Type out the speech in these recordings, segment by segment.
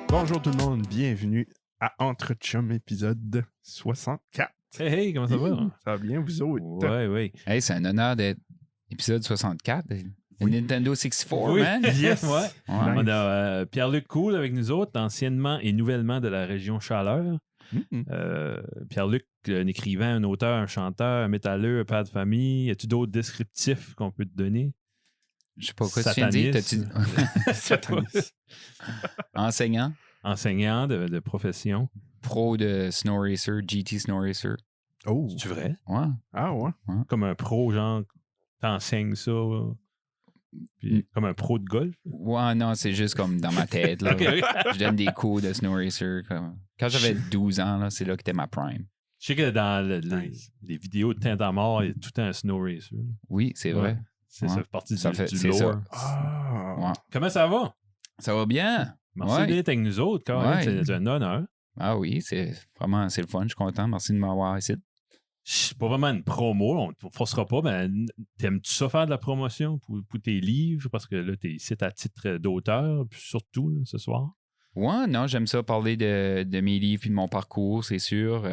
Bonjour tout le monde, bienvenue à Entre Chum épisode 64. Hey, comment ça va? Ça va bien, vous autres? Oui. Hey, c'est un honneur d'être épisode 64. Oui. Nintendo 64, Oui. man. Yes! Ouais. Nice. On a Pierre-Luc Cool avec nous autres, anciennement et nouvellement de la région Chaleur. Pierre-Luc, un écrivain, un auteur, un chanteur, un métalleux, un père de famille. As-tu d'autres descriptifs qu'on peut te donner? Je sais pas quoi tu viens de dire. Sataniste. Enseignant, Enseignant de profession. pro de Snow Racer, GT Snow Racer. Oh! C'est-tu vrai? Ouais. Ah ouais? Comme un pro, genre, t'enseignes ça. Puis, comme un pro de golf? Ouais, non, c'est juste comme dans ma tête. Là. Ok. Je donne des cours de Snow Racer. Quand j'avais 12 ans, là, c'est là que c'était ma prime. Je sais que dans Nice. les vidéos de Teint à mort, il y a tout un snow racer. Oui, c'est vrai. Ouais. Ça fait partie Ça du c'est lore. ça. Ah! Ouais. Comment ça va? Ça va bien? Merci Ouais. d'être avec nous autres, Caroline. Ouais. C'est un honneur. Ah oui, c'est vraiment c'est le fun. Je suis content. Merci de m'avoir ici. C'est pas vraiment une promo, on ne forcera pas, mais t'aimes-tu ça faire de la promotion pour tes livres? Parce que là, t'es ici à titre d'auteur, puis surtout là, ce soir. Ouais, non, j'aime ça parler de mes livres et de mon parcours, c'est sûr.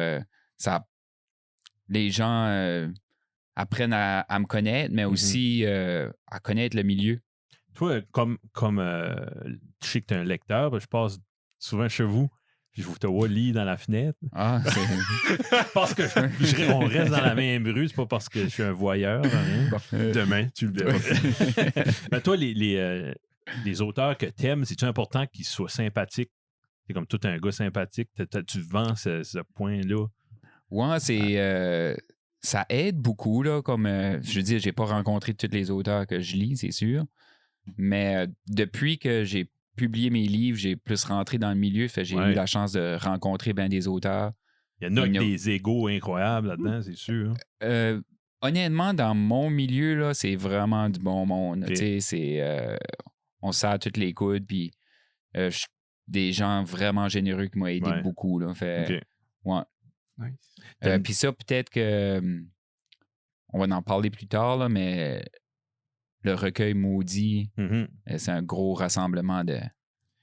Les gens apprennent à me connaître, mais aussi à connaître le milieu. Toi, comme je sais que tu es un lecteur, ben, je passe souvent chez vous, puis je vous te vois lire dans la fenêtre. Ah, c'est... Parce que on reste dans la même rue, c'est pas parce que je suis un voyeur. Hein. Demain, tu le verras. Mais toi, les auteurs que t'aimes, c'est-tu important qu'ils soient sympathiques? C'est comme tout un gars sympathique. Tu vends ce point-là. Ouais, c'est... ça aide beaucoup, là, comme... je veux dire, j'ai pas rencontré tous les auteurs que je lis, c'est sûr. Mais depuis que j'ai publié mes livres, j'ai plus rentré dans le milieu. Fait, j'ai eu la chance de rencontrer bien des auteurs. Il y en a avec des égos incroyables là-dedans, c'est sûr. Honnêtement, dans mon milieu, là, c'est vraiment du bon monde. Okay. C'est, on se serre toutes les coudes, puis des gens vraiment généreux qui m'ont aidé beaucoup. Là, fait, ouais. Nice. Puis ça, peut-être que on va en parler plus tard, là, mais le recueil maudit, c'est un gros rassemblement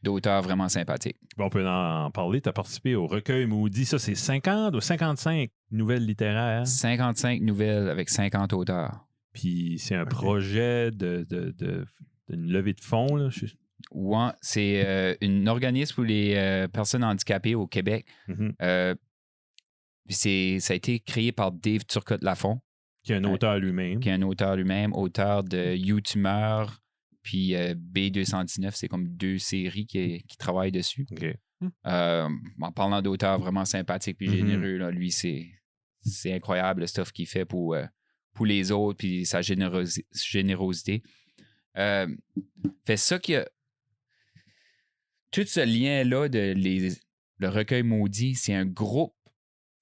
d'auteurs vraiment sympathiques. Bon, on peut en parler. Tu as participé au recueil maudit. Ça, c'est 50 ou 55 nouvelles littéraires. 55 nouvelles avec 50 auteurs. Puis c'est un projet d'une levée de fonds. Là. Ouais, c'est un organisme pour les personnes handicapées au Québec. Puis ça a été créé par Dave Turcotte-Lafont. Qui est un auteur lui-même. Qui est un auteur lui-même, auteur de U-Tumeur, puis B219, c'est comme 2 séries qui travaillent dessus. Okay. En parlant d'auteurs vraiment sympathiques puis généreux, là, lui, c'est incroyable le stuff qu'il fait pour les autres, puis sa générosité. Fait ça qu'il y a... Tout ce lien-là le recueil maudit, c'est un groupe.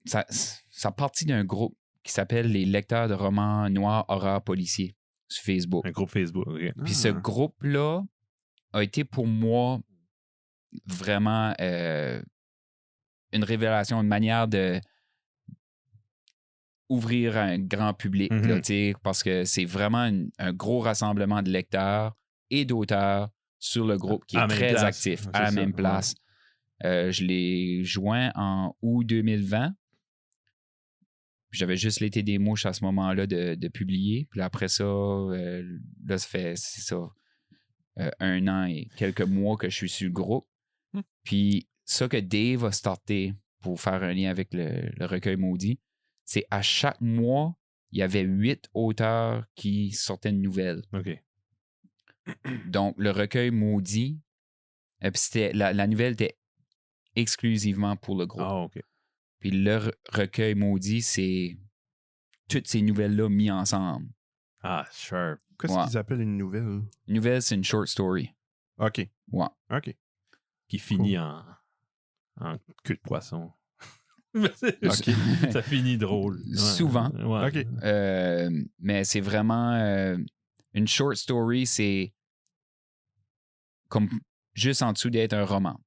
Ça partit d'un groupe qui s'appelle les lecteurs de romans noirs, horreur, policiers sur Facebook. Un groupe Facebook, OK. Puis ce groupe-là a été pour moi vraiment une révélation, une manière de ouvrir un grand public, là, parce que c'est vraiment un gros rassemblement de lecteurs et d'auteurs sur le groupe qui est très actif, à la même place. Je l'ai joint en août 2020. J'avais juste l'été des mouches à ce moment-là de publier. Puis après ça, là, ça fait, c'est ça, 1 an et quelques mois que je suis sur le groupe. Puis ça que Dave a starté pour faire un lien avec le recueil maudit, c'est à chaque mois, il y avait 8 auteurs qui sortaient une nouvelle. OK. Donc, le recueil maudit, puis la nouvelle était exclusivement pour le groupe. Ah, OK. Puis le recueil maudit, c'est toutes ces nouvelles-là mises ensemble. Ah, sure. Qu'est-ce qu'ils appellent une nouvelle? Une nouvelle, c'est une short story. OK. Ouais. OK. Qui finit en queue de poisson. Okay. Ça finit drôle. Ouais. Souvent. Ouais. OK. Mais c'est vraiment... une short story, c'est comme juste en dessous d'être un roman.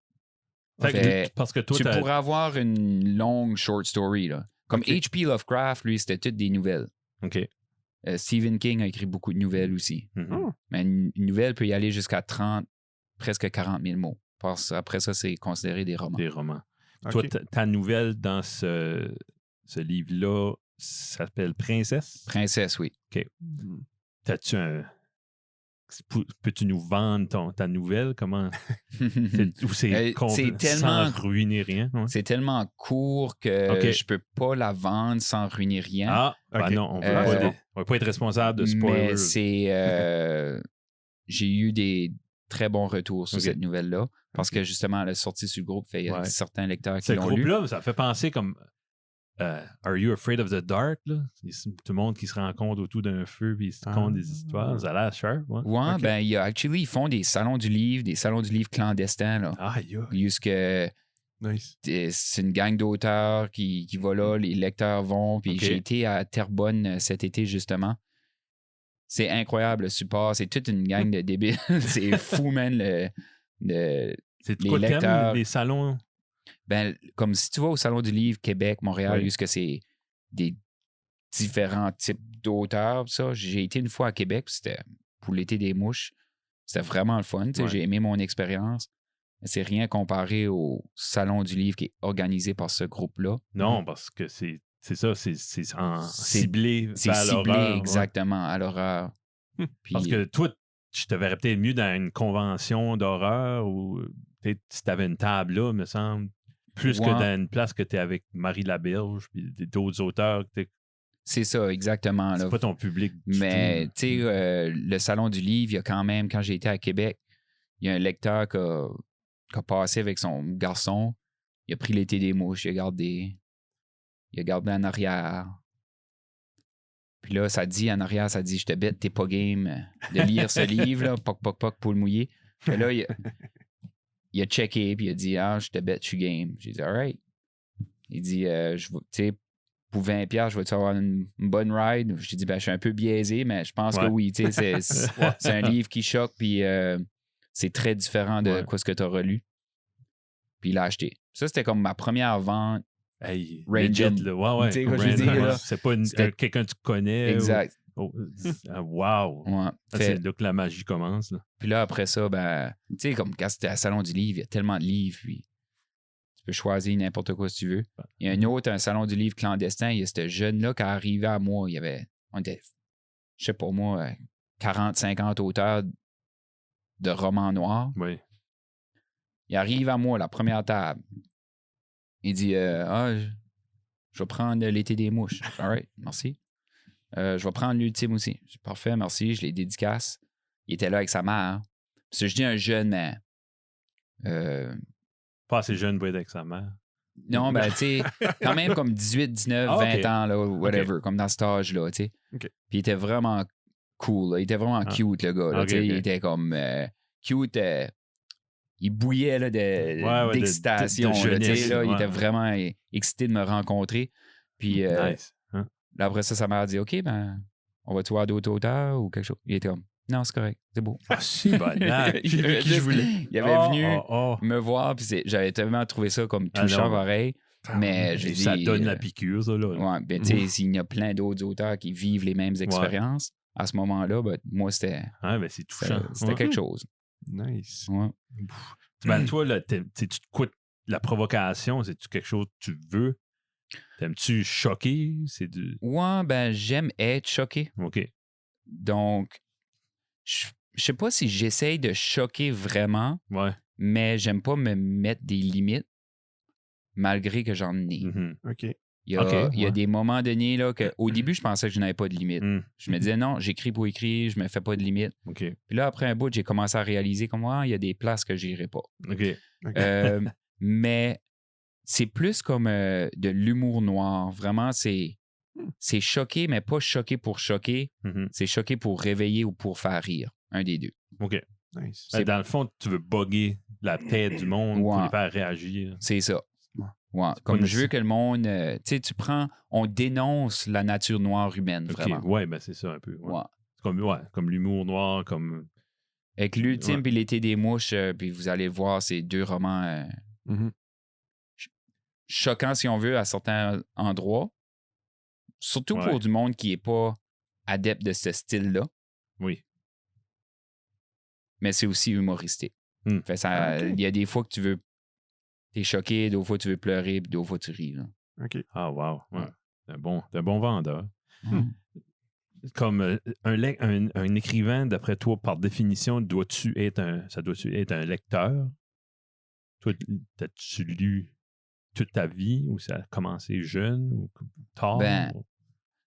Parce que toi, tu pourrais avoir une longue short story, là. Comme H.P. Lovecraft, lui, c'était toutes des nouvelles. OK. Stephen King a écrit beaucoup de nouvelles aussi. Mais une nouvelle peut y aller jusqu'à 30, presque 40 000 mots. Après ça, c'est considéré des romans. Des romans. Toi, ta nouvelle dans ce livre-là s'appelle Princesse? Princesse, oui. OK. T'as-tu un... Peux-tu nous vendre ta nouvelle? Comment? Ou c'est tellement... sans ruiner rien? Ouais. C'est tellement court que je peux pas la vendre sans ruiner rien. Ah, non, on va pas être responsable de spoilers. Mais c'est... j'ai eu des très bons retours sur cette nouvelle-là parce que justement, elle est sortie sur le groupe. Il y a certains lecteurs qui l'ont lu. Ce groupe-là, ça fait penser comme... Are You Afraid of the Dark? Là? C'est tout le monde qui se rencontre autour d'un feu et ils se racontent des histoires. Ça a l'air sharp. Ouais, ben, ils font des salons du livre clandestins. Là. Nice. C'est une gang d'auteurs qui va là, les lecteurs vont. Puis j'ai été à Terrebonne cet été, justement. C'est incroyable, le support. C'est toute une gang de débiles. C'est fou, man. C'est quoi le thème, les salons? Ben, comme si tu vas au Salon du Livre Québec, Montréal, que c'est des différents types d'auteurs. Ça. J'ai été une fois à Québec, c'était pour l'été des mouches. C'était vraiment le fun. J'ai aimé mon expérience. C'est rien comparé au Salon du Livre qui est organisé par ce groupe-là. Non, parce que c'est ça, c'est ciblé vers l'horreur. C'est ciblé exactement à l'horreur. Parce que toi, je te verrais peut-être mieux dans une convention d'horreur ou peut-être si tu avais une table là, me semble. Plus que dans une place que tu es avec Marie Laberge puis d'autres auteurs. C'est ça, exactement. C'est là. pas ton public. Mais, tu sais, le Salon du Livre, il y a quand même, quand j'ai été à Québec, il y a un lecteur qui a passé avec son garçon. Il a pris l'été des mouches, il a gardé en arrière. Puis là, ça dit en arrière, je te bête, t'es pas game de lire ce livre, là, poc, pour le mouiller. Puis là, il a checké, puis il a dit, je te bête, je suis game. J'ai dit, all right. Il dit, tu sais, pour 20$, je vais-tu avoir une bonne ride? J'ai dit, je suis un peu biaisé, mais je pense que oui. Tu sais, c'est un livre qui choque, puis c'est très différent de quoi ce que tu as relu. Puis il l'a acheté. Ça, c'était comme ma première vente. Hey, random. legit, là. Tu sais, quoi je veux dire, là? C'est pas quelqu'un que tu connais. Exact. Wow! Ouais. C'est là que la magie commence. Là. Puis là, après ça, tu sais, comme quand c'était à Salon du Livre, il y a tellement de livres, puis tu peux choisir n'importe quoi si tu veux. Il y a un Salon du Livre clandestin, il y a ce jeune-là qui arrivait à moi, on était, je sais pas moi, 40, 50 auteurs de romans noirs. Oui. Il arrive à moi, la première table. Il dit, je vais prendre l'été des mouches. All right, merci. Je vais prendre l'ultime aussi. Parfait, merci. Je les dédicace. Il était là avec sa mère. Parce que je dis un jeune, mais... Pas assez jeune pour être avec sa mère. Non, tu sais, quand même comme 18, 19, 20 ans, là, whatever, comme dans cet âge-là, tu sais. Puis il était vraiment cool, là. Il était vraiment cute, le gars, là, il était comme cute... il bouillait là, d'excitation. De jeunesse, là, il était vraiment excité de me rencontrer. Puis nice. là, après ça, sa mère a dit, OK, on va-tu voir d'autres auteurs ou quelque chose? Il était comme, non, c'est correct, c'est beau. Ah, si, bon, j'ai vu qui je voulais. Il avait venu me voir, puis j'avais tellement trouvé ça comme touchant pareil. Mais je ça donne la piqûre, ça, là. Ouais, ben, tu sais, s'il y a plein d'autres auteurs qui vivent les mêmes expériences, à ce moment-là, moi, c'était. C'est touchant. C'était quelque chose. Nice. Ouais. Toi, là, tu te coûtes la provocation, c'est-tu quelque chose que tu veux? T'aimes-tu choquer? Ouais, j'aime être choqué. OK. Donc, je sais pas si j'essaye de choquer vraiment, mais j'aime pas me mettre des limites, malgré que j'en ai. OK. Il y a des moments donnés là, qu'au début, je pensais que je n'avais pas de limite. Je me disais, non, j'écris pour écrire, je me fais pas de limite. Okay. Puis là, après un bout, j'ai commencé à réaliser comme il y a des places que j'irai pas. Okay. Mais c'est plus comme de l'humour noir. Vraiment, c'est choqué, mais pas choqué pour choquer. C'est choqué pour réveiller ou pour faire rire. Un des deux. OK. Nice. Dans le fond, tu veux bugger la tête du monde pour les faire réagir. C'est ça. Ouais. Comme je veux que le monde... tu sais, on dénonce la nature noire humaine, vraiment. Ouais, c'est ça un peu. Ouais. Comme l'humour noir, comme... Avec l'ultime puis l'été des mouches, puis vous allez voir, c'est deux romans choquants, si on veut, à certains endroits, Surtout pour du monde qui n'est pas adepte de ce style-là. Oui. Mais c'est aussi humoristique. Fait il y a des fois que t'es choqué, d'autres fois tu veux pleurer, puis d'autres fois tu ris. Là. OK. Ah, wow. Ouais. T'es un bon vendeur. Comme un écrivain, d'après toi, par définition, ça doit-tu être un lecteur? Toi, t'as-tu lu toute ta vie ou ça a commencé jeune ou tard?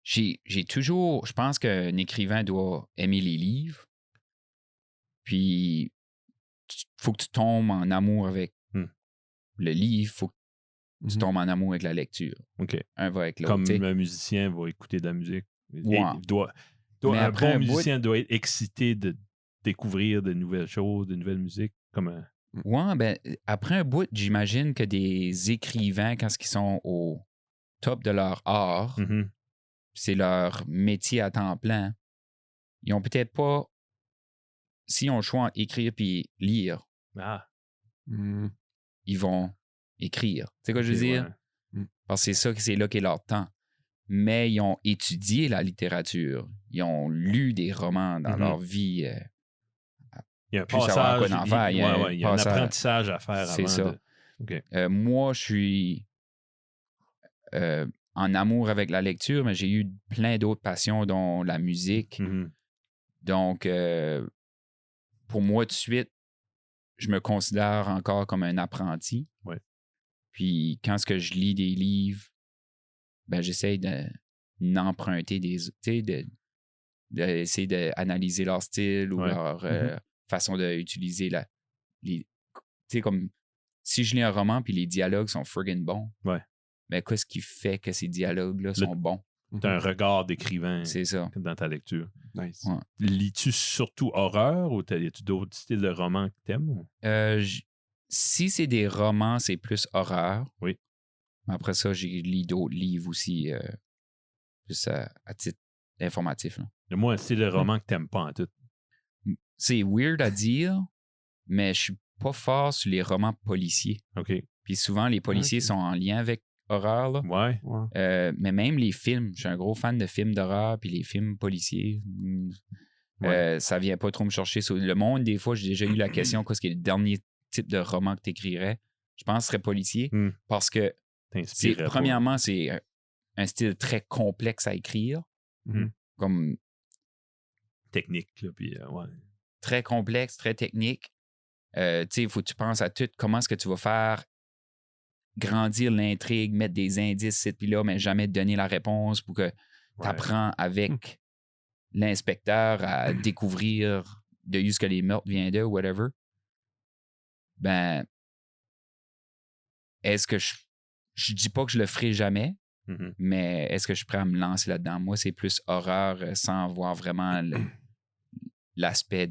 J'ai toujours... Je pense qu'un écrivain doit aimer les livres. Puis, il faut que tu tombes en amour avec le livre. Il faut que tu tombes en amour avec la lecture. OK. Un va avec l'autre. Comme un musicien va écouter de la musique. Ouais. Un bon musicien doit être excité de découvrir de nouvelles choses, de nouvelles musiques. Après un bout, j'imagine que des écrivains, quand ils sont au top de leur art, c'est leur métier à temps plein, ils ont peut-être pas... S'ils ont le choix entre écrire puis lire, ils vont écrire. Tu sais quoi je veux dire? Parce que c'est là qu'est leur temps. Mais ils ont étudié la littérature. Ils ont lu des romans dans leur vie. Il y a un passage, il y a un apprentissage à faire avant. C'est ça. Moi, je suis en amour avec la lecture, mais j'ai eu plein d'autres passions, dont la musique. Donc, pour moi, tout de suite, je me considère encore comme un apprenti. Puis, quand je lis des livres, j'essaie d'emprunter d'essayer d'analyser leur style ou leur façon d'utiliser tu sais, comme si je lis un roman puis les dialogues sont friggin' bons, qu'est-ce qui fait que ces dialogues-là sont bons? T'as un regard d'écrivain dans ta lecture. Nice. Lis-tu surtout horreur ou as-tu d'autres styles de romans que t'aimes? Si c'est des romans, c'est plus horreur. Oui. Après ça, j'ai lu d'autres livres aussi, plus à titre informatif. Là. Moi, un style de roman que t'aimes pas en tout. C'est weird à dire, mais je suis pas fort sur les romans policiers. OK. Puis souvent, les policiers sont en lien avec horreur. Là. Ouais. Mais même les films, je suis un gros fan de films d'horreur, puis les films policiers, ça vient pas trop me chercher. Sur le monde, des fois, j'ai déjà eu la question, qu'est-ce qui est le dernier type de roman que tu écrirais? Je pense que ce serait policier, parce que premièrement, c'est un style très complexe à écrire. Comme technique, là, puis très complexe, très technique. Il faut que tu penses à tout. Comment est-ce que tu vas faire grandir l'intrigue, mettre des indices, puis là, mais jamais te donner la réponse pour que tu apprends avec l'inspecteur à découvrir de où ce que les meurtres viennent de, whatever. Est-ce que je dis pas que je le ferai jamais, mais est-ce que je suis prêt à me lancer là-dedans? Moi, c'est plus horreur sans voir vraiment l'aspect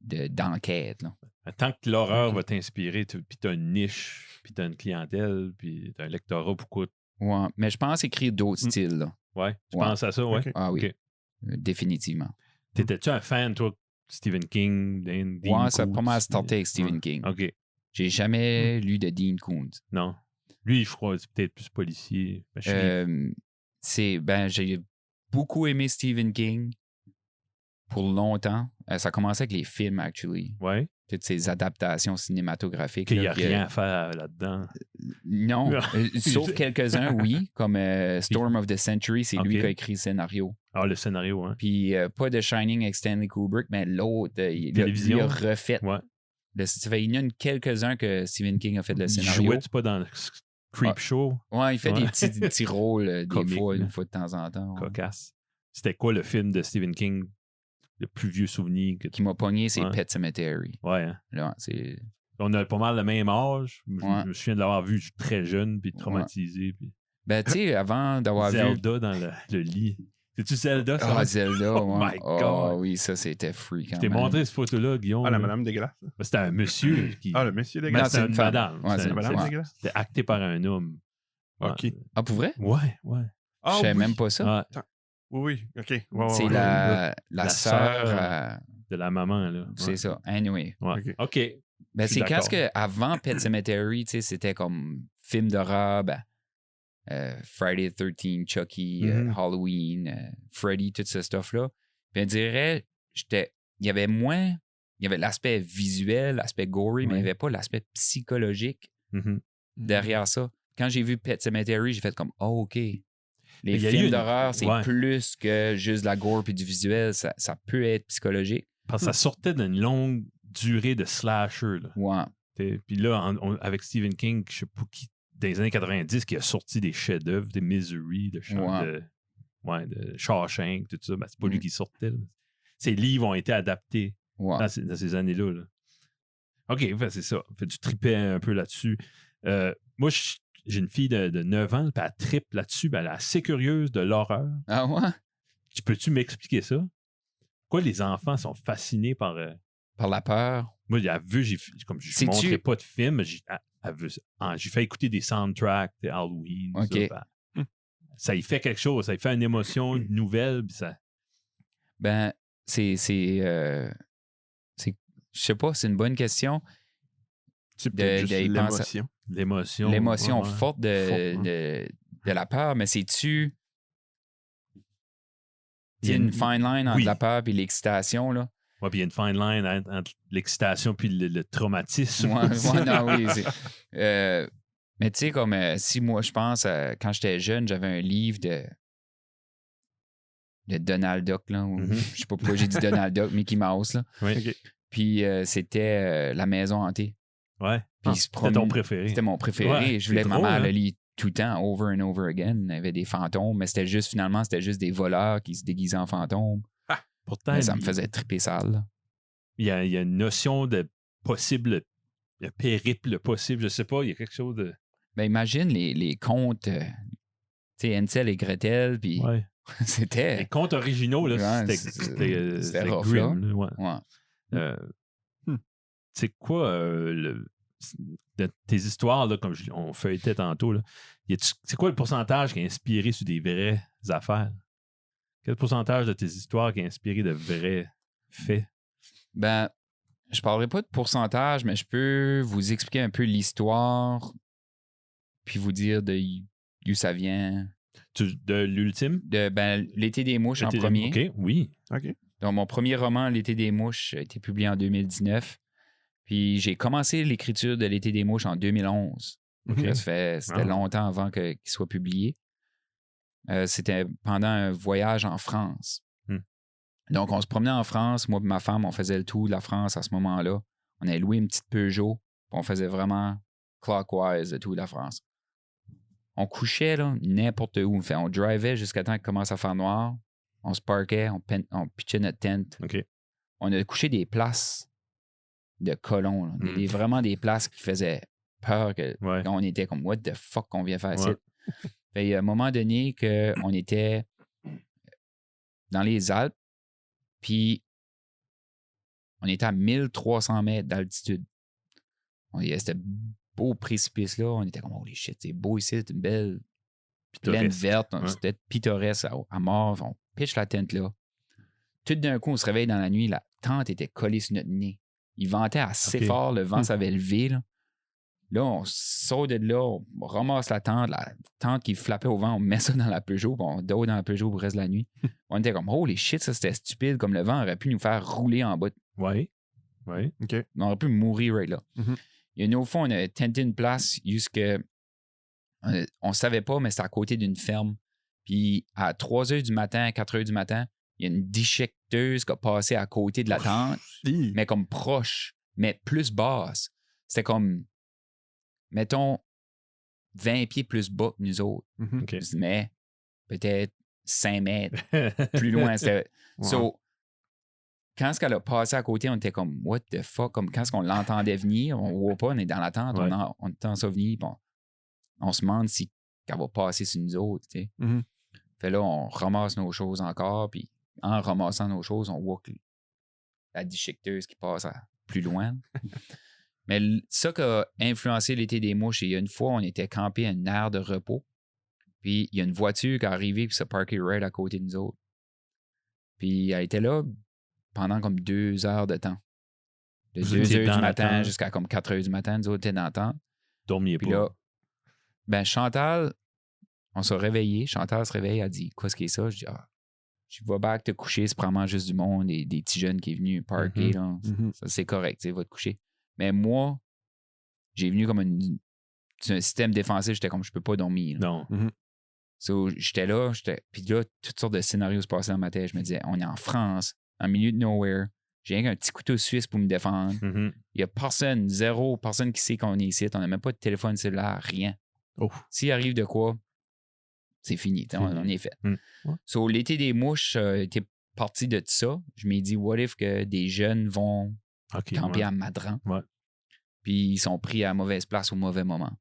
d'enquête. Là. Tant que l'horreur va t'inspirer, puis tu as une niche, puis tu as une clientèle, puis tu as un lectorat, pourquoi? Ouais, mais je pense écrire d'autres styles. Là. Ouais, tu penses à ça, ouais? Okay. Ah oui, définitivement. T'étais-tu un fan, toi, Stephen King, Dean Koontz? Ça a pas mal starté avec Stephen King. OK. J'ai jamais lu de Dean Koontz. Non. Lui, je crois, c'est peut-être plus policier. J'ai beaucoup aimé Stephen King pour longtemps. Ça a commencé avec les films, actually. Ouais. Toutes ces adaptations cinématographiques. Qu'il n'y a rien à faire là-dedans. Non. Sauf quelques-uns, oui. Comme Storm of the Century, c'est lui qui a écrit le scénario. Ah, le scénario, hein. Puis pas de Shining avec Stanley Kubrick, mais l'autre, il a refait. Ouais. Il y en a quelques-uns que Stephen King a fait le scénario. Il jouait-tu pas dans le Creepshow? Ouais, il fait des petits rôles des fois, une fois de temps en temps. Cocasse. C'était quoi le film de Stephen King, le plus vieux souvenir qui m'a pogné, c'est Pet Sematary. Ouais, hein? Là, on a pas mal le même âge. Je me souviens de l'avoir vu très jeune puis traumatisé. Puis... tu sais, avant d'avoir vu... Zelda dans le lit. C'est-tu Zelda, ça? Ah, Zelda, oh my God! Oh oui, ça, c'était freak. Je t'ai montré cette photo-là, Guillaume. Ah, la madame dégueulasse. C'était un monsieur qui... Ah, le monsieur dégueulasse. C'est une madame. C'est une madame dégueulasse. C'était acté par un homme. OK. Ah, pour vrai? Ouais. Je savais même pas ça. Oui, OK. C'est la sœur de la maman, là. C'est ça. Anyway. Ouais. OK. C'est quand avant Pet Sematary, c'était comme film d'horreur, Friday the 13th, Chucky, Halloween, Freddy, tout ce stuff-là. Puis on dirait, il y avait l'aspect visuel, l'aspect gory, mais il n'y avait pas l'aspect psychologique derrière ça. Quand j'ai vu Pet Sematary, j'ai fait comme, oh, OK. Les films d'horreur, c'est plus que juste de la gore puis du visuel. Ça peut être psychologique. Parce que ça sortait d'une longue durée de slasher. Là. Ouais. Puis là, avec Stephen King, je sais pas qui, dans les années 90, qui a sorti des chefs-d'œuvre, des Misery, de Shawshank, tout ça. Ben, c'est pas lui qui sortait. Là. Ses livres ont été adaptés dans ces années-là. Là. OK, ben, c'est ça. Fait, tu tripais un peu là-dessus. Moi, j'ai une fille de 9 ans, puis elle trippe là-dessus, puis elle est assez curieuse de l'horreur. Ah ouais? Peux-tu m'expliquer ça? Pourquoi les enfants sont fascinés par la peur? Moi, elle a vu, comme je ne montrais pas de film, j'ai fait écouter des soundtracks de Halloween. Okay. Ça y fait quelque chose, ça y fait une émotion nouvelle. Puis ça... Ben, je sais pas, c'est une bonne question. C'est peut-être juste l'émotion. L'émotion forte de la peur, mais c'est-tu... Il y a une fine line entre la peur et l'excitation, là. Oui, puis il y a une fine line entre l'excitation puis le traumatisme. Mais tu sais, comme si moi, je pense, quand j'étais jeune, j'avais un livre de Donald Duck, là. Je sais pas pourquoi j'ai dit Donald Duck, Mickey Mouse, là. Oui. Okay. Puis c'était La Maison hantée. Ouais. C'était ton préféré. C'était mon préféré. Ouais, je voulais que ma mère le lise tout le temps, over and over again. Il y avait des fantômes, mais c'était juste des voleurs qui se déguisaient en fantômes. Pourtant, mais ça me faisait triper sale. Il y a une notion de possible, de périple possible, je sais pas, il y a quelque chose de... Ben imagine les contes, tu sais, Hansel et Gretel, puis c'était... Les contes originaux, là, c'était grim. C'est quoi de tes histoires, là, comme on feuilletait tantôt, là, c'est quoi le pourcentage qui est inspiré sur des vraies affaires? Quel pourcentage de tes histoires qui est inspiré de vrais faits? Ben, je parlerai pas de pourcentage, mais je peux vous expliquer un peu l'histoire, puis vous dire d'où ça vient. De l'ultime? L'été des mouches en premier. OK, oui. OK. Donc, mon premier roman, L'été des mouches, a été publié en 2019. Puis j'ai commencé l'écriture de L'été des mouches en 2011. Okay. C'était longtemps avant qu'il soit publié. C'était pendant un voyage en France. Donc, on se promenait en France. Moi et ma femme, on faisait le tour de la France à ce moment-là. On avait loué une petite Peugeot. Puis on faisait vraiment clockwise le tour de la France. On couchait là, n'importe où. On drivait jusqu'à temps qu'il commence à faire noir. On se parquait, on pitchait notre tente. Okay. On a couché des places de colons. Vraiment des places qui faisaient peur. On était comme, what the fuck qu'on vient faire ici? Il y a un moment donné qu'on était dans les Alpes, puis on était à 1300 mètres d'altitude. C'était beau précipice-là. On était comme, holy shit, c'est beau ici, c'est une belle plaine verte. C'était pittoresque à mort. On pitch la tente là. Tout d'un coup, on se réveille dans la nuit, la tente était collée sur notre nez. Il ventait assez fort, le vent s'avait levé. Là, on sort de là, on ramasse la tente qui flappait au vent, on met ça dans la Peugeot, puis on dort dans la Peugeot pour le reste de la nuit. On était comme, holy shit, ça c'était stupide, comme le vent aurait pu nous faire rouler en bas. Oui. OK. On aurait pu mourir right là. Il y a une autre fois, on a tenté une place jusque on ne savait pas, mais c'était à côté d'une ferme. Puis à 3 h du matin, à 4 h du matin, il y a une déchiqueteuse qui a passé à côté de la tente, mais comme proche, mais plus basse. C'était comme, mettons, 20 pieds plus bas que nous autres. Okay. Mais peut-être 5 mètres plus loin. C'était... So, quand elle a passé à côté, on était comme, what the fuck? Comme quand on l'entendait venir, on ne voit pas, on est dans la tente, on entend ça venir, puis on se demande si elle va passer sur nous autres. Tu sais. Fait là, on ramasse nos choses encore, puis en ramassant nos choses, on voit que la déchiqueteuse qui passe plus loin. Mais ça qui a influencé l'été des mouches, il y a une fois, on était campé à une aire de repos, puis il y a une voiture qui est arrivée puis s'est parkée right à côté de nous autres. Puis elle était là pendant comme 2 heures de temps. De 2 heures du matin jusqu'à comme 4 heures du matin, nous autres étaient dans le temps. Dormiez pas. Puis là, ben Chantal, On s'est réveillé, Chantal se réveille, elle dit « Quoi ce qui est ça? » Je dis « Ah, je vais back te coucher, c'est probablement juste du monde, des petits jeunes qui est venu parker, là. Ça, c'est correct, tu sais, va te coucher. » Mais moi, j'ai venu comme un système défensif, j'étais comme « Je peux pas dormir. » Non. So, j'étais là, puis là, toutes sortes de scénarios se passaient dans ma tête. Je me disais, on est en France, en milieu de nowhere. J'ai rien qu'un petit couteau suisse pour me défendre. Il n'y a personne, zéro personne qui sait qu'on est ici. On n'a même pas de téléphone cellulaire, rien. S'il arrive de quoi, c'est fini. On est fait. So, l'été des mouches était parti de ça. Je m'ai dit, what if que des jeunes vont camper à Madran? Puis ils sont pris à mauvaise place au mauvais moment.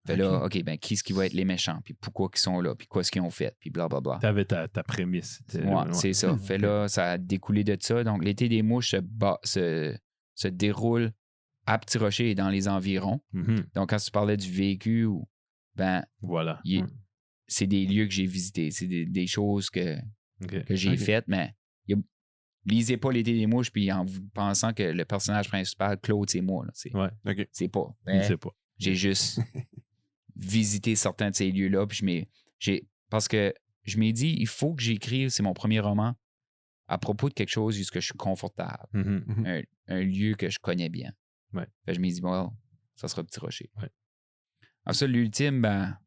Fait là, OK, ben qui est-ce qui va être les méchants? Puis pourquoi ils sont là? Puis quoi est-ce qu'ils ont fait? Puis blablabla. T'avais ta prémisse. C'est ça. Fait là, ça a découlé de ça. Donc, l'été des mouches se déroule à Petit Rocher et dans les environs. Donc, quand tu parlais du vécu, ben, voilà. C'est des lieux que j'ai visités. C'est des choses que j'ai faites, mais lisez pas l'été des mouches puis en vous pensant que le personnage principal, Claude, c'est moi. Là. C'est pas. C'est pas. J'ai juste visité certains de ces lieux-là. Puis parce que je m'ai dit, il faut que j'écrive, c'est mon premier roman, à propos de quelque chose où je suis confortable. Un lieu que je connais bien. Fait que je m'ai dit, bon, ça sera Petit Rocher. Alors ça, l'ultime, ben,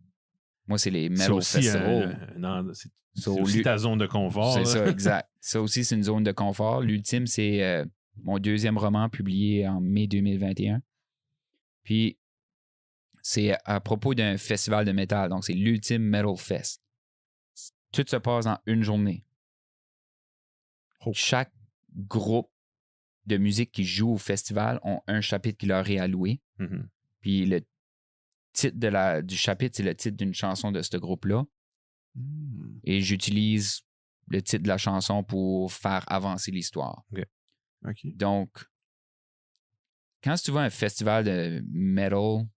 moi, c'est les Metal Festival. C'est aussi ta zone de confort. C'est ça, exact. Ça aussi, c'est une zone de confort. L'ultime, c'est mon deuxième roman publié en mai 2021. Puis, c'est à propos d'un festival de métal. Donc, c'est l'Ultime Metal Fest. Tout se passe en une journée. Chaque groupe de musique qui joue au festival ont un chapitre qui leur est alloué. Puis, le titre du chapitre, c'est le titre d'une chanson de ce groupe-là. Et j'utilise le titre de la chanson pour faire avancer l'histoire. Donc, quand tu vois un festival de metal,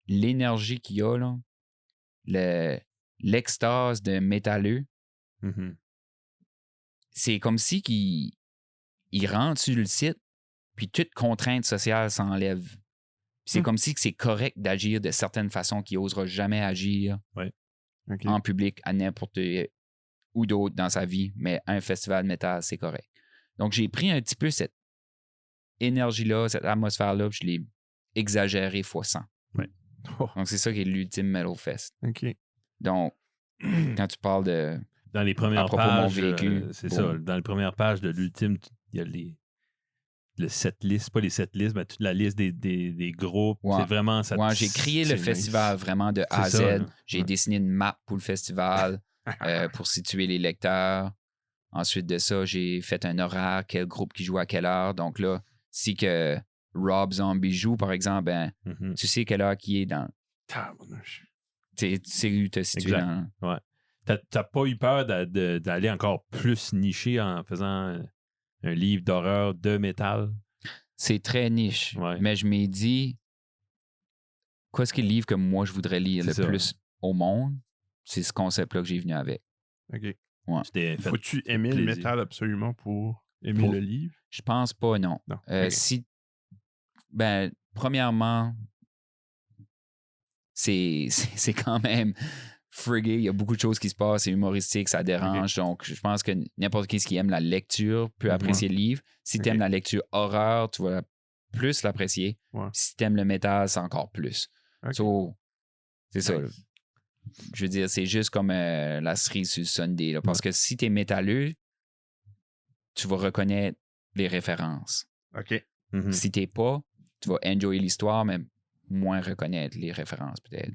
l'énergie qu'il y a, là, l'extase d'un métalleux, c'est comme si il rentre sur le site, puis toute contrainte sociale s'enlève. C'est comme si c'est correct d'agir de certaines façons qu'il n'osera jamais agir en public à n'importe où d'autre dans sa vie, mais un festival de métal, c'est correct. Donc, j'ai pris un petit peu cette énergie-là, cette atmosphère-là, puis je l'ai exagérée x100. Donc, c'est ça qui est l'Ultime Metal Fest. Donc, quand tu parles de... Dans les premières pages, c'est ça. Dans les premières pages de l'Ultime, il y a le setlist, pas les setlists, mais toute la liste des groupes. C'est vraiment... j'ai créé le festival vraiment de A à Z. Ça, j'ai dessiné une map pour le festival pour situer les lecteurs. Ensuite de ça, j'ai fait un horaire, quel groupe qui joue à quelle heure. Donc là, si que Rob Zombie joue, par exemple, ben, tu sais quelle heure qui est dans... Tu sais où te situer dans... T'as pas eu peur d'aller encore plus niché en faisant un livre d'horreur de métal? C'est très niche. Mais je m'ai dit, quoi est-ce qui est le livre que moi je voudrais lire le plus au monde? C'est ce concept-là que j'ai venu avec. Faut-tu aimer le métal absolument pour aimer le livre? Je pense pas, non. Premièrement, c'est quand même frigué. Il y a beaucoup de choses qui se passent. C'est humoristique, ça dérange. Donc, je pense que n'importe qui aime la lecture peut apprécier le livre. Si tu aimes la lecture horreur, tu vas plus l'apprécier. Si tu aimes le métal, c'est encore plus. C'est ça. Je veux dire, c'est juste comme la cerise sur le sundae. Parce que si tu es métalleux, tu vas reconnaître les références. Si tu n'es pas, tu vas enjoyer l'histoire, mais moins reconnaître les références, peut-être.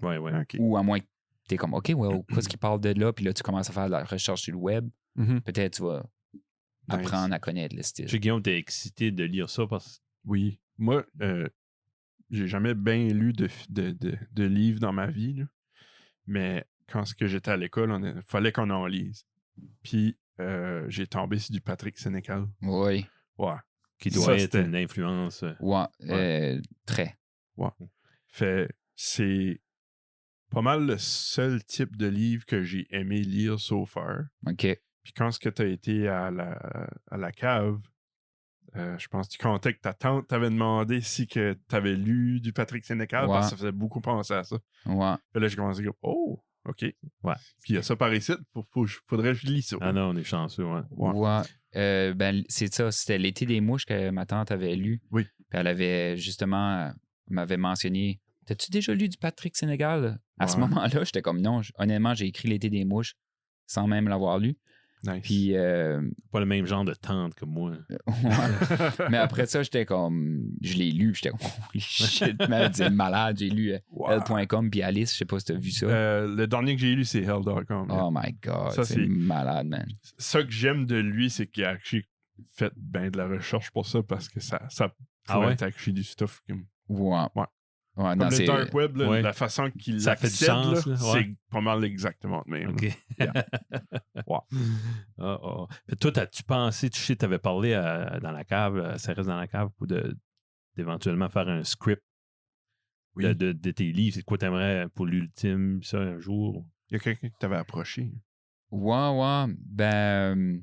Ou à moins que tu es comme, OK, qu'est-ce qu'il parle de là? Puis là, tu commences à faire de la recherche sur le web. Peut-être tu vas apprendre à connaître le style. Je sais, Guillaume, t'es excité de lire ça parce que... Oui. Moi, j'ai jamais bien lu de livres dans ma vie, là. Mais quand j'étais à l'école, il fallait qu'on en lise. Puis, j'ai tombé sur du Patrick Sénécal. Oui. Qui doit être une influence. Très. Fait, c'est pas mal le seul type de livre que j'ai aimé lire so far. Puis quand tu as été à la cave, je pense que tu comptais que ta tante t'avait demandé si tu avais lu du Patrick Sénécal, parce que ça faisait beaucoup penser à ça. Ouais. Puis là, j'ai commencé à dire, oh, OK. Ouais. Puis il y a ça par ici, faudrait que je lis ça. Ah non, on est chanceux, Ouais. Ben, c'est ça, c'était L'été des mouches que ma tante avait lu. Oui. Puis elle avait justement, m'avait mentionné, t'as-tu déjà lu du Patrick Sénégal? À ce moment-là, j'étais comme non. Honnêtement, j'ai écrit L'été des mouches sans même l'avoir lu. Nice. Puis. Pas le même genre de tante que moi. Ouais. Mais après ça, j'étais comme. Je l'ai lu, puis j'étais comme. Holy shit, man, c'est malade. J'ai lu L.com puis Alice, je sais pas si t'as vu ça. Le dernier que j'ai lu, c'est Hell.com. Oh my god, ça, c'est malade, man. Ça que j'aime de lui, c'est qu'il a actually fait bien de la recherche pour ça, parce que ça pourrait être actually du stuff. Ouais. Ouais, comme le Dark Web, là, la façon qu'il ça fait du sens, là, c'est pas mal exactement le même. OK. Yeah. Puis toi, as-tu pensé, tu sais, t'avais parlé dans la cave, ça reste dans la cave, pour d'éventuellement faire un script de tes livres? C'est quoi t'aimerais pour l'ultime, ça, un jour? Il y a quelqu'un qui t'avait approché. Ouais. Ben,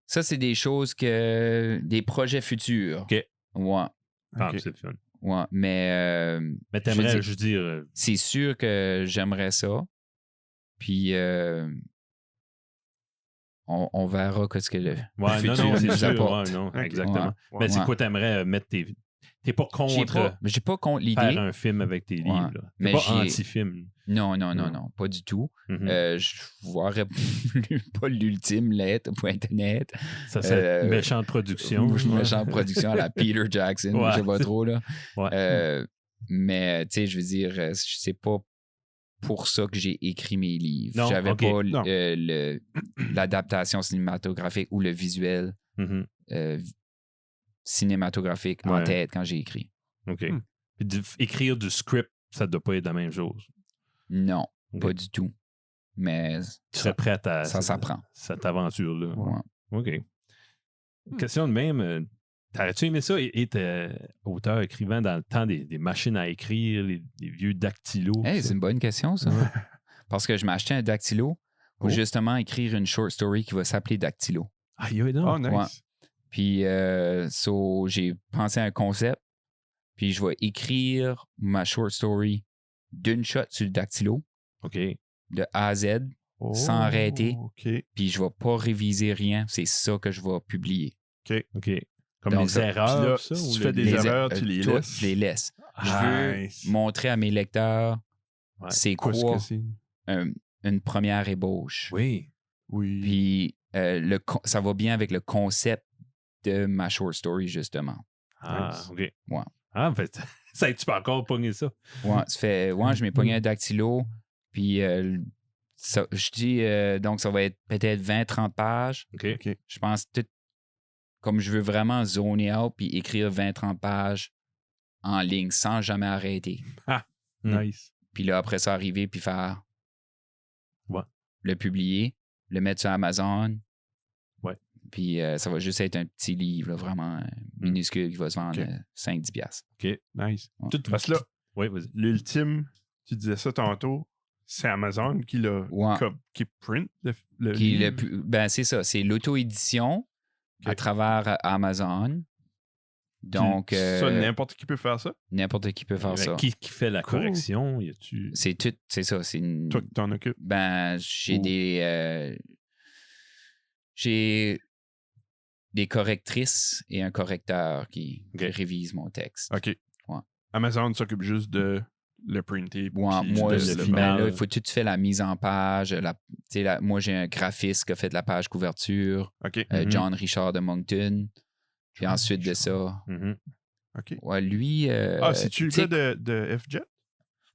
ça, c'est des choses des projets futurs. OK. Ouais. Ah, c'est le fun. Ouais, mais t'aimerais, je veux dire... C'est sûr que j'aimerais ça. Puis on verra ce que le futur nous apporte. Non, exactement. Mais c'est quoi t'aimerais mettre tes... T'es pas contre... J'ai pas contre l'idée. Faire un film avec tes livres. Là. T'es pas anti-film. Non, pas du tout. Je voirais pas l'ultime lettre pour Internet. Ça, c'est méchante production. Méchante production à la Peter Jackson, je sais pas trop, là. Mais, tu sais, je veux dire, c'est pas pour ça que j'ai écrit mes livres. J'avais pas l'adaptation cinématographique ou le visuel cinématographique en tête quand j'ai écrit. OK. Puis écrire du script, ça doit pas être la même chose. Non, pas du tout. Mais tu serais prêt à ça s'apprend. Cette aventure-là. Ouais. OK. Question de même, t'aurais-tu aimé ça être auteur, écrivain dans le temps des machines à écrire, les vieux dactylos? C'est une bonne question, ça. Parce que je m'ai acheté un dactylo pour justement écrire une short story qui va s'appeler Dactylo. Ah, nice. Ouais. Puis, j'ai pensé à un concept, puis je vais écrire ma short story d'une shot sur le dactylo, de A à Z, sans arrêter, puis je vais pas réviser rien. C'est ça que je vais publier. OK. Comme donc, les erreurs, là, ça? Si tu fais des erreurs, tu les laisses? Je les laisse. Je veux montrer à mes lecteurs c'est quoi une première ébauche. Oui. Puis, ça va bien avec le concept de ma short story, justement. OK. Ouais. En fait, ça, tu peux encore pogner ça. Ouais, je m'ai pogné un dactylo, puis je dis, donc ça va être peut-être 20-30 pages. OK. Je pense comme je veux vraiment zoner out puis écrire 20-30 pages en ligne sans jamais arrêter. Nice. Puis là, après ça, arriver puis faire le publier, le mettre sur Amazon. Puis ça va juste être un petit livre, là, vraiment minuscule, qui va se vendre 5-10$. OK, nice. Ouais. Parce que là, l'ultime, tu disais ça tantôt, c'est Amazon qui print le livre. Ben, c'est ça. C'est l'auto-édition à travers Amazon. Donc, ça, n'importe qui peut faire ça? N'importe qui peut faire ça. Qui fait la correction? C'est tout, c'est ça. Toi qui t'en occupes? Ben, j'ai des correctrices et un correcteur qui révise mon texte. OK. Ouais. Amazon s'occupe juste de le printer. Moi, il faut que tu fais la mise en page. Moi, j'ai un graphiste qui a fait la page couverture. OK. John Richard de Moncton. Puis ensuite de ça... OK. Ouais, lui... c'est-tu le gars de F-Jet?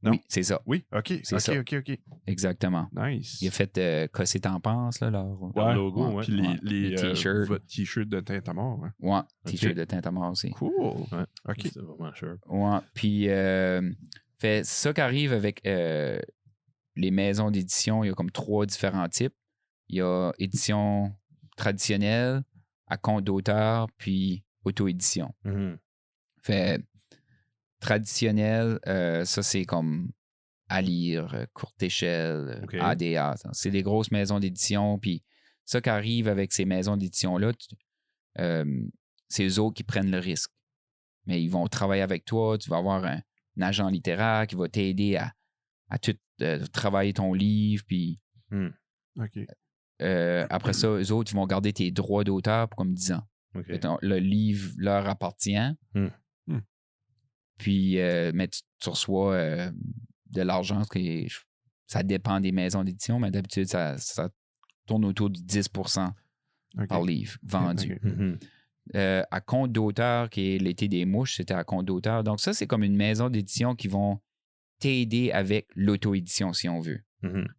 Non. Oui, c'est ça. Oui, OK. C'est ça. OK. Exactement. Nice. Il a fait Casser t'en penses, là, leur logo. Puis les t-shirts. Votre t-shirt de teinte à mort. Ouais, t-shirt de teinte à mort aussi. Cool. Ouais. OK. C'est vraiment cher. Ouais, puis fait ça qu'arrive avec les maisons d'édition, il y a comme 3 différents types. Il y a édition traditionnelle, à compte d'auteur, puis auto-édition. Fait traditionnel, ça c'est comme à lire, courte échelle, ADA. C'est des grosses maisons d'édition. Puis ça qui arrive avec ces maisons d'édition-là, c'est eux autres qui prennent le risque. Mais ils vont travailler avec toi. Tu vas avoir un agent littéraire qui va t'aider à tout travailler ton livre. Puis OK. après ça, eux autres, ils vont garder tes droits d'auteur pour comme 10 ans. OK. Le livre leur appartient. Puis, mais tu reçois de l'argent. Ça dépend des maisons d'édition, mais d'habitude, ça tourne autour de 10% par livre vendu. À compte d'auteur, qui est L'été des mouches, c'était à compte d'auteur. Donc, ça, c'est comme une maison d'édition qui vont t'aider avec l'auto-édition, si on veut.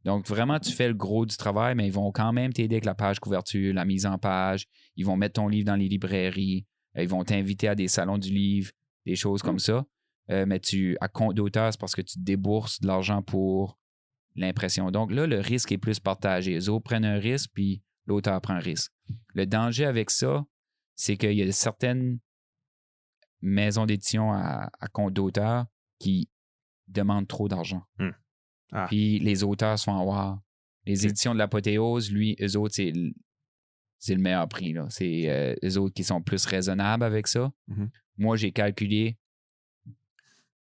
Donc, vraiment, tu fais le gros du travail, mais ils vont quand même t'aider avec la page couverture, la mise en page. Ils vont mettre ton livre dans les librairies. Ils vont t'inviter à des salons du livre, des choses comme ça. Mais à compte d'auteur, c'est parce que tu débourses de l'argent pour l'impression. Donc là, le risque est plus partagé. Les autres prennent un risque, puis l'auteur prend un risque. Le danger avec ça, c'est qu'il y a certaines maisons d'édition à compte d'auteur qui demandent trop d'argent. Puis les auteurs se font avoir. Les éditions de l'Apothéose, eux autres, c'est le meilleur prix. Là. C'est eux autres qui sont plus raisonnables avec ça. Moi, j'ai calculé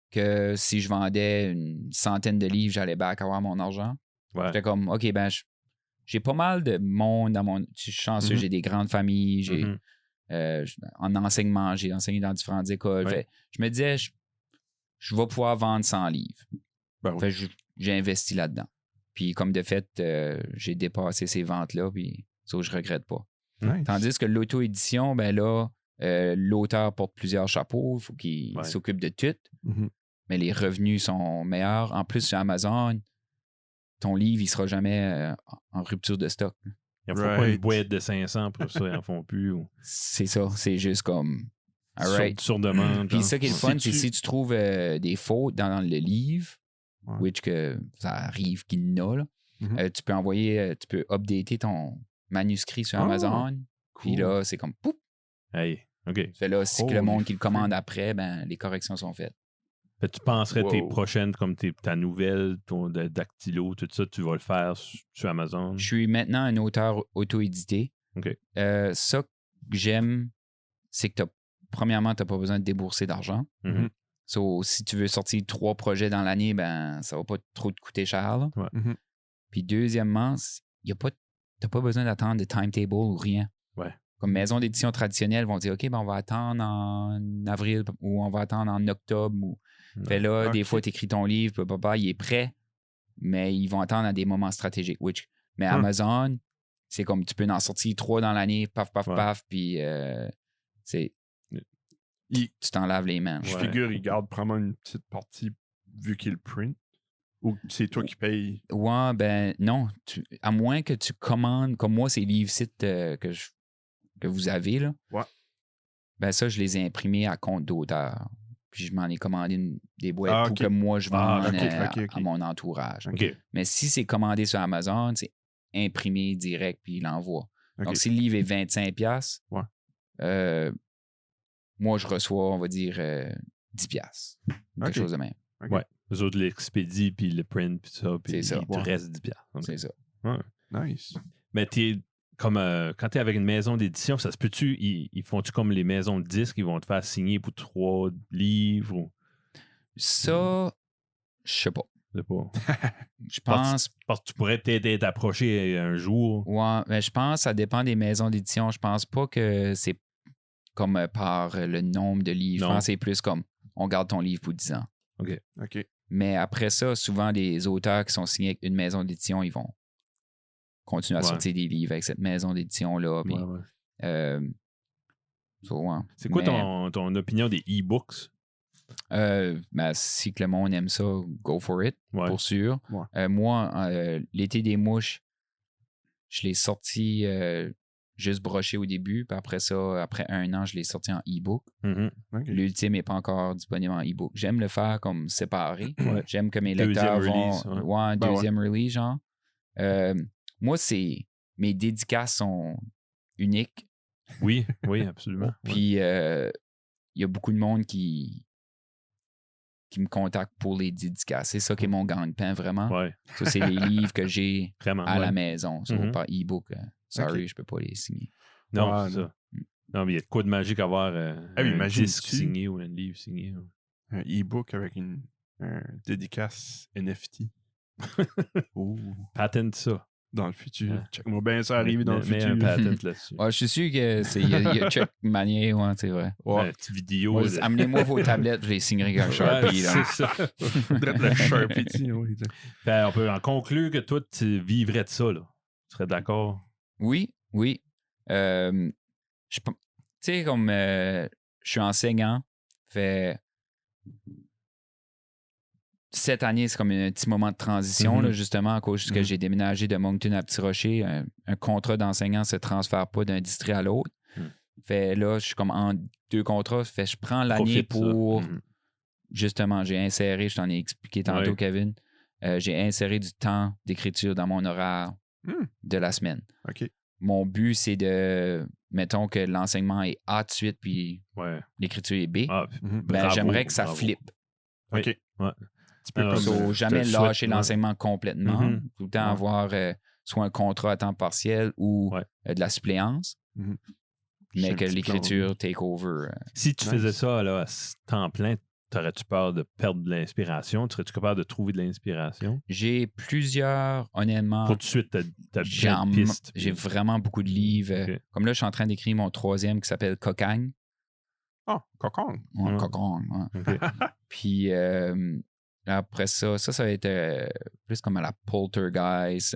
que si je vendais une centaine de livres, j'allais back avoir mon argent. J'étais comme, OK, ben, j'ai pas mal de monde dans mon... Je suis chanceux, j'ai des grandes familles, en enseignement, j'ai enseigné dans différentes écoles. Fait, je me disais, je vais pouvoir vendre 100 livres. Fait, j'ai investi là-dedans. Puis comme de fait, j'ai dépassé ces ventes-là, puis ça, je regrette pas. Tandis que l'auto-édition, ben là, l'auteur porte plusieurs chapeaux, il faut qu'il s'occupe de tout. Mais les revenus sont meilleurs. En plus, sur Amazon, ton livre, il ne sera jamais en rupture de stock. Il ne faut pas une boîte de 500 pour ça, ils n'en font plus. C'est ça, c'est juste comme... Sur demande. Puis ça qui est le fun, c'est si tu trouves des fautes dans le livre, which que ça arrive qu'il y en a, là, tu peux envoyer, tu peux updater ton manuscrit sur Amazon. Puis là, c'est comme poup! Hey, OK. Fait là, si que le monde qui le commande après, ben, les corrections sont faites. Fait, tu penserais tes prochaines, comme ta nouvelle, ton dactylo, tout ça, tu vas le faire sur Amazon? Je suis maintenant un auteur auto-édité. OK. Ça que j'aime, c'est que premièrement, tu n'as pas besoin de débourser d'argent. So, si tu veux sortir 3 projets dans l'année, ben ça va pas trop te coûter cher. Puis deuxièmement, tu n'as pas besoin d'attendre de timetable ou rien. Comme maison d'édition traditionnelle, vont dire OK, ben on va attendre en avril ou on va attendre en octobre. Fait là, des fois, tu écris ton livre, il est prêt, mais ils vont attendre à des moments stratégiques. Mais Amazon, c'est comme tu peux en sortir 3 dans l'année, paf, puis tu t'en laves les mains. Je figure, ils gardent probablement une petite partie vu qu'ils print. Ou c'est toi qui payes? Ouais, ben non. À moins que tu commandes, comme moi, ces livres-sites que vous avez, là. Ben ça, je les ai imprimés à compte d'auteur. Puis je m'en ai commandé des boîtes pour que moi, je vende à mon entourage. Mais si c'est commandé sur Amazon, c'est imprimé direct, puis il l'envoie. Donc, si le livre est 25$, moi, je reçois, on va dire, 10$. Quelque chose de même. Les autres l'expédient, puis le print, puis ça, puis il te reste 10$. C'est ça. Nice. Mais comme quand tu es avec une maison d'édition, ça se peut-tu, ils font-tu comme les maisons de disques, ils vont te faire signer pour 3 livres? Ou... Ça, je sais pas. Je sais pas. Je pense... Parce que tu pourrais peut-être être approché un jour. Ouais, mais je pense que ça dépend des maisons d'édition. Je pense pas que c'est comme par le nombre de livres. Je pense que c'est plus comme on garde ton livre pour 10 ans. OK. Mais après ça, souvent, les auteurs qui sont signés avec une maison d'édition, ils vont continuer à sortir des livres avec cette maison d'édition-là. Puis, c'est quoi ton opinion des e-books? Ben, si que le monde aime ça, go for it, pour sûr. Moi, L'été des mouches, je l'ai sorti juste broché au début, puis après ça, après 1 an, je l'ai sorti en e-book. L'ultime n'est pas encore disponible en e-book. J'aime le faire comme séparé. J'aime que mes lecteurs vont... deuxième release, genre. Moi, mes dédicaces sont uniques. Oui, absolument. Puis, il y a beaucoup de monde qui me contacte pour les dédicaces. C'est ça qui est mon gagne-pain, vraiment. Ça, c'est les livres que j'ai à la maison. Pas e-book. Sorry, je peux pas les signer. Non, c'est ça. Non, mais il y a de quoi de magique à avoir un disque signé ou un livre signé. Un e-book avec une dédicace NFT. Patent ça. Dans le futur. Check-moi bien ça arriver dans le futur. Un patent là-dessus. Ouais, je suis sûr qu'il y a check manier, ouais, c'est vrai. Ouais. Une petite vidéo. Ouais, amenez-moi vos tablettes, je les signerai avec un Sharpie. C'est ça. Le Sharpie, oui. On peut en conclure que toi, tu vivrais de ça, là. Tu serais d'accord? Oui. Tu sais, comme je suis enseignant, fait... Cette année, c'est comme un petit moment de transition, là, justement, à cause que j'ai déménagé de Moncton à Petit-Rocher. Un contrat d'enseignant ne se transfère pas d'un district à l'autre. Fait là, je suis comme en 2 contrats. Fait je prends l'année pour... Justement, j'ai inséré, je t'en ai expliqué tantôt, Kevin, j'ai inséré du temps d'écriture dans mon horaire de la semaine. OK. Mon but, c'est de... Mettons que l'enseignement est A de suite, puis l'écriture est B. J'aimerais que ça flippe. OK. Ouais. Jamais lâcher l'enseignement complètement. Tout le temps avoir soit un contrat à temps partiel ou de la suppléance. Mais que l'écriture take over. Si tu faisais ça là, à temps plein, t'aurais-tu peur de perdre de l'inspiration? Serais-tu capable de trouver de l'inspiration? J'ai plusieurs, honnêtement. Pour tout de suite, t'as plein de pistes. J'ai vraiment beaucoup de livres. Comme là, je suis en train d'écrire mon 3e qui s'appelle Cocagne. Ah, Cocagne. Cocagne, ouais. Puis... après ça va être plus comme à la poltergeist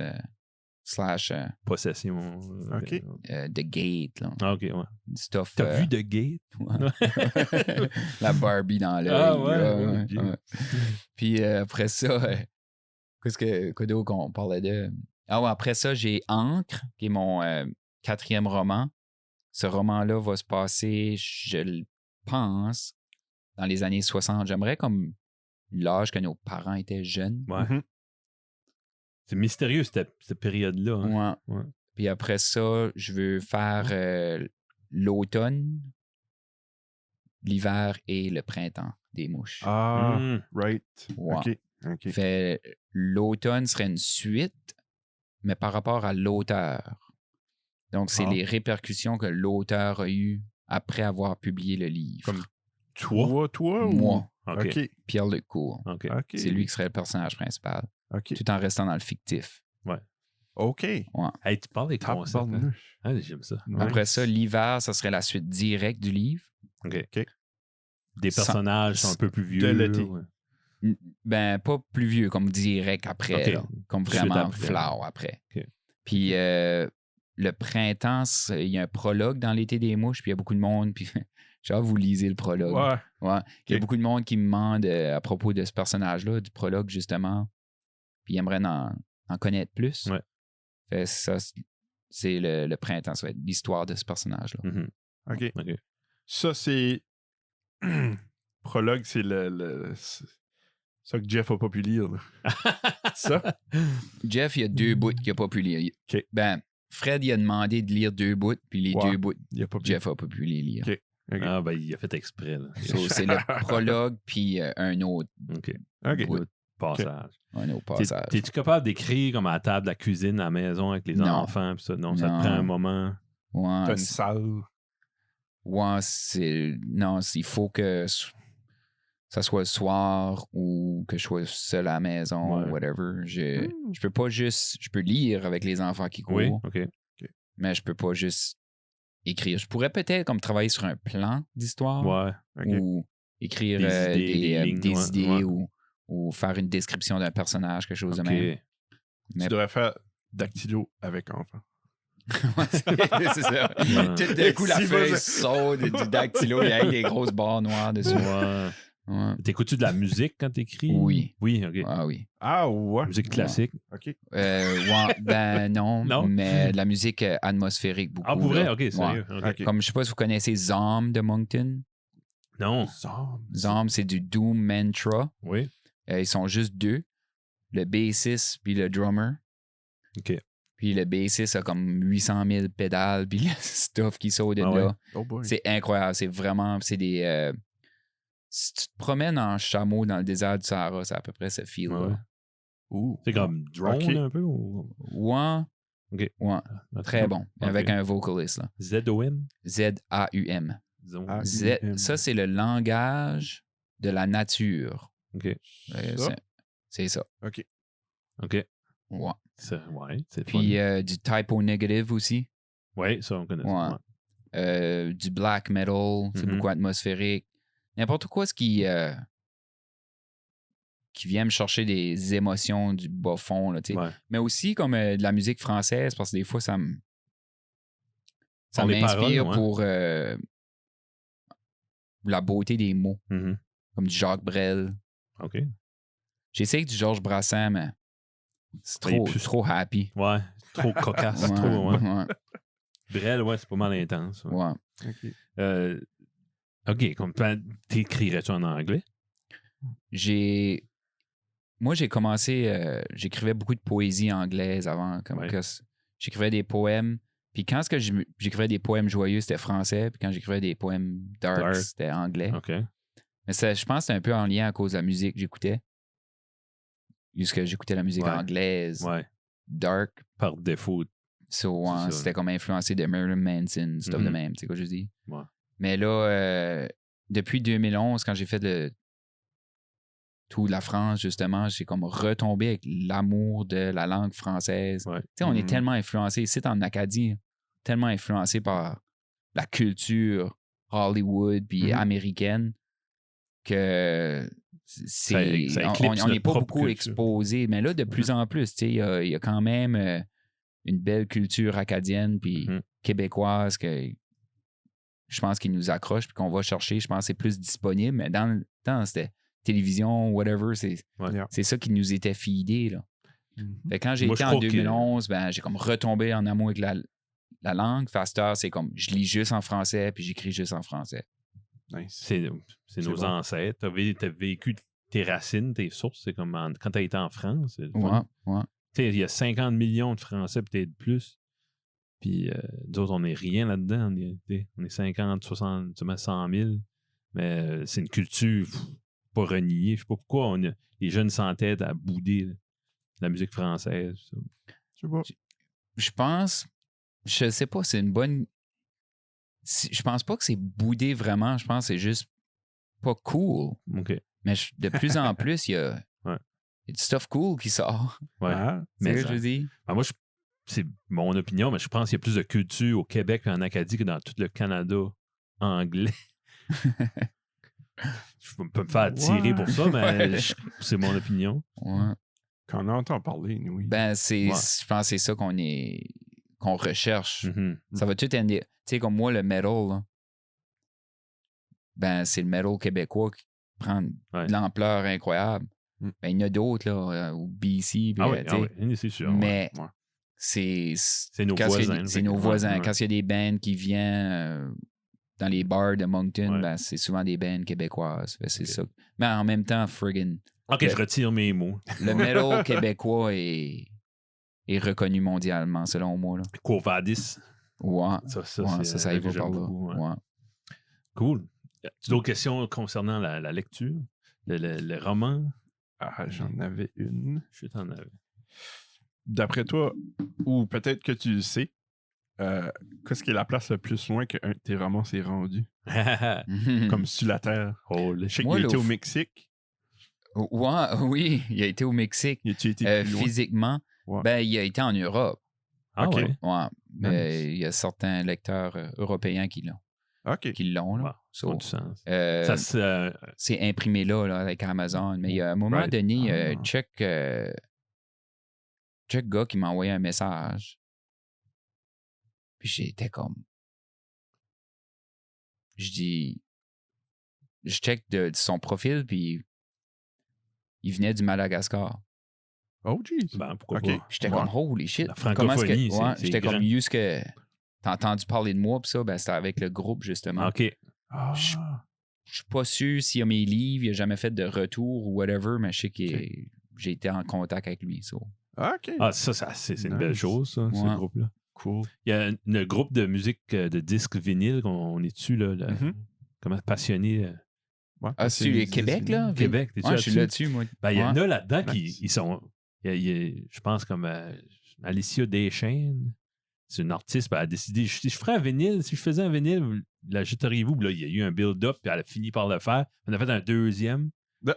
/ possession. OK. The Gate. Là. Ah, OK, ouais. Stuff. T'as vu The Gate? Ouais. La Barbie dans l'œil. Ah, ouais. Puis après ça, qu'est-ce d'autre qu'on parlait de? Ah ouais, après ça, j'ai Encre, qui est mon 4e roman. Ce roman-là va se passer, je le pense, dans les années 60. J'aimerais comme l'âge que nos parents étaient jeunes. Ouais. C'est mystérieux, cette période-là. Hein? Ouais. Puis après ça, je veux faire l'automne, l'hiver et le printemps des mouches. Ah, right. Ouais. OK. Fait l'automne serait une suite, mais par rapport à l'auteur. Donc, c'est les répercussions que l'auteur a eues après avoir publié le livre. Comme toi ou... Moi. OK. Pierre-Luc Cour. Okay. C'est lui qui serait le personnage principal. OK. Tout en restant dans le fictif. Ouais. OK. Ouais. Hey, tu parles des concepts. Hein? J'aime ça. Après ça, l'hiver, ça serait la suite directe du livre. OK. Des personnages sont un peu plus vieux. De l'été. Ouais. Ben, pas plus vieux, comme direct après. Là, comme vraiment flower après. Okay. Puis le printemps, il y a un prologue dans l'été des mouches, puis il y a beaucoup de monde, puis genre, vous lisez le prologue. Ouais. Il y a beaucoup de monde qui me demande à propos de ce personnage-là, du prologue, justement, puis ils aimeraient en connaître plus. Ouais. Fait ça, c'est le printemps, ça va être l'histoire de ce personnage-là. OK. Ça, c'est... Prologue, c'est ça que Jeff n'a pas pu lire. Ça? Jeff, il y a 2 bouts qu'il n'a pas pu lire. Okay. Ben, Fred, il a demandé de lire 2 bouts, puis les 2 bouts, Jeff n'a pas pu les lire. Okay. Ah, ben, il a fait exprès. Là. C'est le prologue, puis un autre bout. Passage. Un autre passage. T'es-tu capable d'écrire comme à la table de la cuisine à la maison avec les enfants? Pis ça? Non, ça te prend un moment. Ouais, t'as une salle. Ouais, non, il faut que ça soit le soir ou que je sois seul à la maison, whatever. Je peux pas juste... Je peux lire avec les enfants qui courent. Oui, OK. Mais je peux pas juste écrire. Je pourrais peut-être comme travailler sur un plan d'histoire. Ou écrire des idées ou faire une description d'un personnage, quelque chose de même. Mais... Tu devrais faire dactylo avec enfant. C'est ça. Tout d'un coup, la feuille saute du dactylo, il y a des grosses barres noires dessus. T'écoutes-tu de la musique quand t'écris? Oui. Oui, OK. Ah oui. Ah ouais. Musique classique? OK. Ben non, mais de la musique atmosphérique beaucoup. Ah, pour vrai? OK, sérieux. Okay. Comme je sais pas si vous connaissez Zom de Moncton. Non. Zom, c'est du Doom Mantra. Oui. Ils sont juste 2. Le bassiste puis le drummer. OK. Puis le bassiste a comme 800 000 pédales puis le stuff qui saute de là. Oh boy. C'est incroyable. C'est vraiment... C'est des... si tu te promènes en chameau dans le désert du Sahara, c'est à peu près ce feel-là. C'est comme drone un peu? Ou... Ouais. OK. Ouais, très bon. Avec un vocaliste. Là. Z-O-M? Z-A-U-M. Ça, c'est le langage de la nature. OK. C'est ça. OK. OK. Ouais. C'est Puis du typo negative aussi. Oui, ça, on connaît ça. Ouais. Du black metal, c'est beaucoup atmosphérique. N'importe quoi ce qui vient me chercher des émotions du bas fond. Là, mais aussi comme de la musique française, parce que des fois, ça m'inspire pour la beauté des mots. Comme du Jacques Brel. OK. J'essaie du Georges Brassens, mais c'est trop happy. Ouais, trop cocasse. Ouais. Brel, c'est pas mal intense. Ouais. OK, comme t'écrirais-tu en anglais? Moi, j'ai commencé, j'écrivais beaucoup de poésie anglaise avant. J'écrivais des poèmes. Puis quand j'écrivais des poèmes joyeux, c'était français. Puis quand j'écrivais des poèmes dark, c'était anglais. OK. Mais je pense que c'était un peu en lien à cause de la musique que j'écoutais. Puisque j'écoutais la musique anglaise. Dark. Par défaut. C'était comme influencé de Marilyn Manson, stuff de même, tu sais quoi je dis. Ouais. Mais là, depuis 2011, quand j'ai fait tout la France, justement, j'ai comme retombé avec l'amour de la langue française. Tu sais, on est tellement influencé, ici en Acadie, tellement influencé par la culture Hollywood puis américaine que on n'est pas beaucoup exposé. Mais là, de plus en plus, tu sais, il y a quand même une belle culture acadienne puis québécoise que je pense qu'il nous accroche puis qu'on va chercher. Je pense que c'est plus disponible, mais dans cette télévision, whatever, c'est ça qui nous était feedé, là. Fait que quand j'ai été en 2011, j'ai comme retombé en amour avec la langue. Faster, c'est comme je lis juste en français puis j'écris juste en français. Nice. C'est nos ancêtres. T'as vécu tes racines, tes sources. C'est comme quand t'as été en France. Ouais. Tu sais, il y a 50 millions de Français, peut-être plus. Puis nous autres, on n'est rien là-dedans. On est 50, 60, 100 000. Mais c'est une culture pas reniée. Je sais pas pourquoi les jeunes s'entêtent à bouder la musique française. Je pense, je sais pas, c'est une bonne... Je pense pas que c'est boudé vraiment. Je pense que c'est juste pas cool. OK. Mais de plus en plus, il y a du stuff cool qui sort. Ouais. C'est ce que je dis. Moi, c'est mon opinion, mais je pense qu'il y a plus de culture au Québec et en Acadie que dans tout le Canada anglais. Je peux me faire tirer pour ça, mais c'est mon opinion. Ouais. Quand on entend parler, oui. Je pense que c'est ça qu'on recherche. Ça va tout ender. Tu sais, comme moi, le metal, là, c'est le metal québécois qui prend de l'ampleur incroyable. Il y en a d'autres, là, au BC. C'est sûr. Mais c'est nos voisins. C'est nos voisins. Quand il y a des bands qui viennent dans les bars de Moncton, c'est souvent des bands québécoises. C'est ça. Mais en même temps, friggin'. OK, je retire mes mots. Le metal québécois est reconnu mondialement, selon moi. Là. Quo Vadis. Ouais. Ça y va par là. Ouais. Cool. As-tu d'autres questions concernant la lecture? Le roman? J'en avais une. Je t'en avais. D'après toi, ou peut-être que tu le sais, qu'est-ce qui est la place le plus loin qu'un de tes romans s'est rendu? Comme sur la Terre. Je sais qu'il a été au Mexique. Oui, il a été au Mexique. Il a été plus loin? Physiquement, il a été en Europe. Ouais. Mais il y a certains lecteurs européens qui l'ont. Qui l'ont, là. Ça a du sens. C'est imprimé là, avec Amazon. Mais il y a un moment donné, check gars qui m'a envoyé un message. Puis j'étais comme... Je check de son profil, puis il venait du Madagascar. Oh, jeez. Pourquoi pas? J'étais comme, holy shit. La francophonie, j'étais comme, que t'as entendu parler de moi, puis ça, c'était avec le groupe, justement. OK. Je suis pas sûr s'il y a mes livres, il a jamais fait de retour ou whatever, mais je sais que j'ai été en contact avec lui. So. OK. C'est une belle chose, ça, ce groupe-là. Cool. Il y a un groupe de musique de disques vinyle qu'on est dessus, là. Comment passionné. C'est le Québec, là? Québec, t'es-tu je suis là-dessus, moi. Il y en a là-dedans qui sont... je pense comme Alicia Deschaines. C'est une artiste, elle a décidé, si je ferais un vinyle, si je faisais un vinyle, l'achèteriez-vous? Là, il y a eu un build-up, puis elle a fini par le faire. On a fait un deuxième,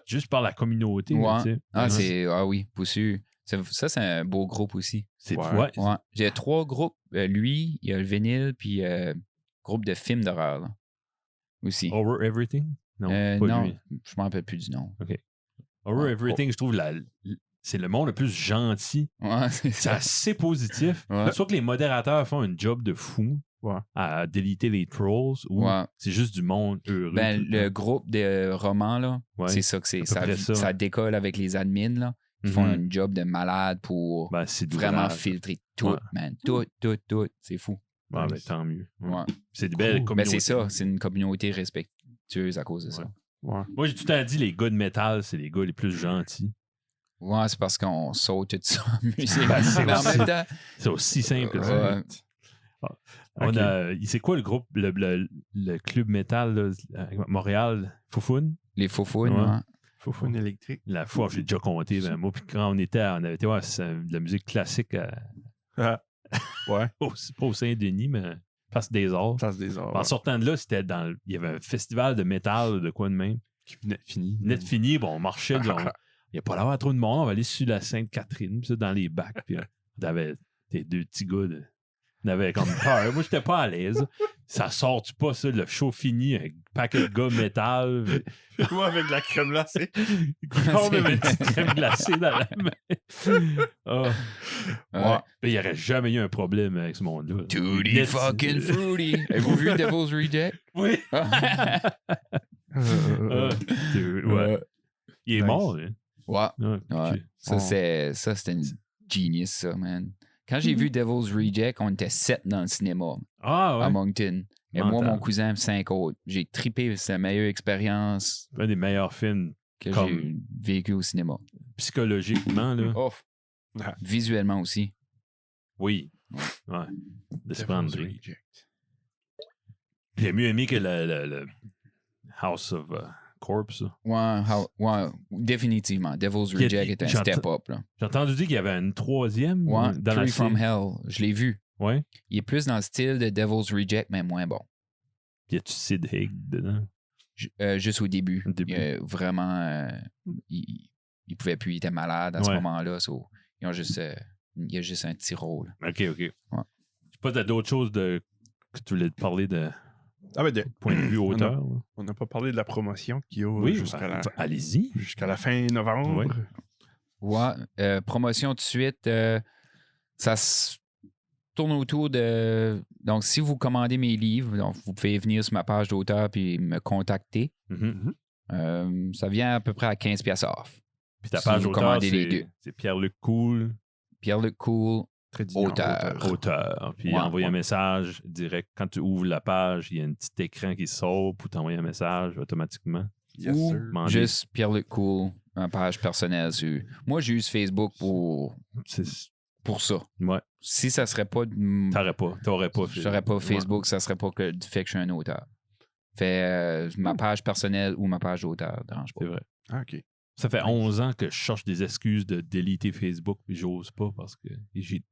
juste par la communauté. Ouais. Tu sais. Ah oui, Poussu. Ça, c'est un beau groupe aussi. Ouais. J'ai 3 groupes. Lui, il y a le vinyle, puis groupe de films d'horreur là, aussi. Over Everything? Non, pas non, lui. je ne m'en rappelle plus du nom. OK. Over Everything, je trouve, c'est le monde le plus gentil. Ouais, c'est assez positif. Soit que les modérateurs font un job de fou à déliter les trolls ou c'est juste du monde heureux. Le groupe de romans, là, c'est ça que c'est. Ça décolle avec les admins, là. Ils font un job de malade pour vraiment filtrer tout, man. Tout. C'est fou. Tant mieux. Ouais. C'est des belles communautés. Mais c'est ça, c'est une communauté respectueuse à cause de ça. Ouais. Moi, j'ai tout le temps dit les gars de métal, c'est les gars les plus gentils. Ouais, c'est parce qu'on saute tout ça en musique. C'est aussi simple que ça. C'est quoi le groupe, le club métal là, Montréal? Foufoune? Les Foufounes, Foufoune électrique. La fois, j'ai déjà compté. Moi, puis quand on avait été voir de la musique classique ouais. Pas au Saint-Denis, mais Place des Arts. En sortant de là, il y avait un festival de métal, de quoi de même. Qui venait de finir. Venait de finir, bon, on marchait. Il n'y a pas l'air trop de monde, on va aller sur la Sainte-Catherine, puis ça, dans les bacs. Puis on avait des 2 petits gars. On avait comme peur. Moi, j'étais pas à l'aise. Ça sort-tu pas, ça, le show fini, un paquet de gars métal. Moi, avec de la crème glacée. On avait une petite crème glacée dans la main. Il n'y aurait jamais eu un problème avec ce monde-là. Tutti fucking fruity. Avez-vous vu Devil's Reject? Oui. Il est mort, hein? Ouais. Ça, c'était une genius, ça, man. Quand j'ai vu Devil's Reject, on était 7 dans le cinéma à Moncton. Et moi, mon cousin, 5 autres. J'ai trippé, c'est la meilleure expérience. Un des meilleurs films que j'ai vécu au cinéma. Psychologiquement, là. Visuellement aussi. Oui. Ouais. De se prendre. J'ai mieux aimé que le House of Corpse. Ouais, définitivement. Devil's Reject est un step-up. J'ai entendu dire qu'il y avait une 3e dans Free From Hell. Je l'ai vu. Ouais. Il est plus dans le style de Devil's Reject, mais moins bon. Y a-tu Sid Haig dedans? Juste au début. Vraiment, il pouvait plus, il était malade à ce moment-là. Il y a juste un petit rôle. OK. Ouais. Je sais pas, t'as d'autres choses que tu voulais te parler de... point de vue auteur. On n'a pas parlé de la promotion qu'il y a allez-y. Jusqu'à la fin novembre. Ouais. Promotion tout de suite. Ça se tourne autour de... Donc, si vous commandez mes livres, donc vous pouvez venir sur ma page d'auteur puis me contacter. Ça vient à peu près à 15$ off. Puis ta page d'auteur, c'est Pierre-Luc Cool. Pierre-Luc Cool. Auteur. Puis envoyer un message direct. Quand tu ouvres la page, il y a un petit écran qui sort pour t'envoyer un message automatiquement. Ou juste Pierre-Luc Cool, ma page personnelle. Moi, j'use Facebook pour ça. Ouais. Si ça serait pas... T'aurais pas. J'aurais pas Facebook, ça serait pas que du fait que je suis un auteur. Fait ma page personnelle ou ma page d'auteur, dérange pas. C'est vrai. OK. Ça fait 11 ans que je cherche des excuses de déliter Facebook, puis j'ose pas parce que j'ai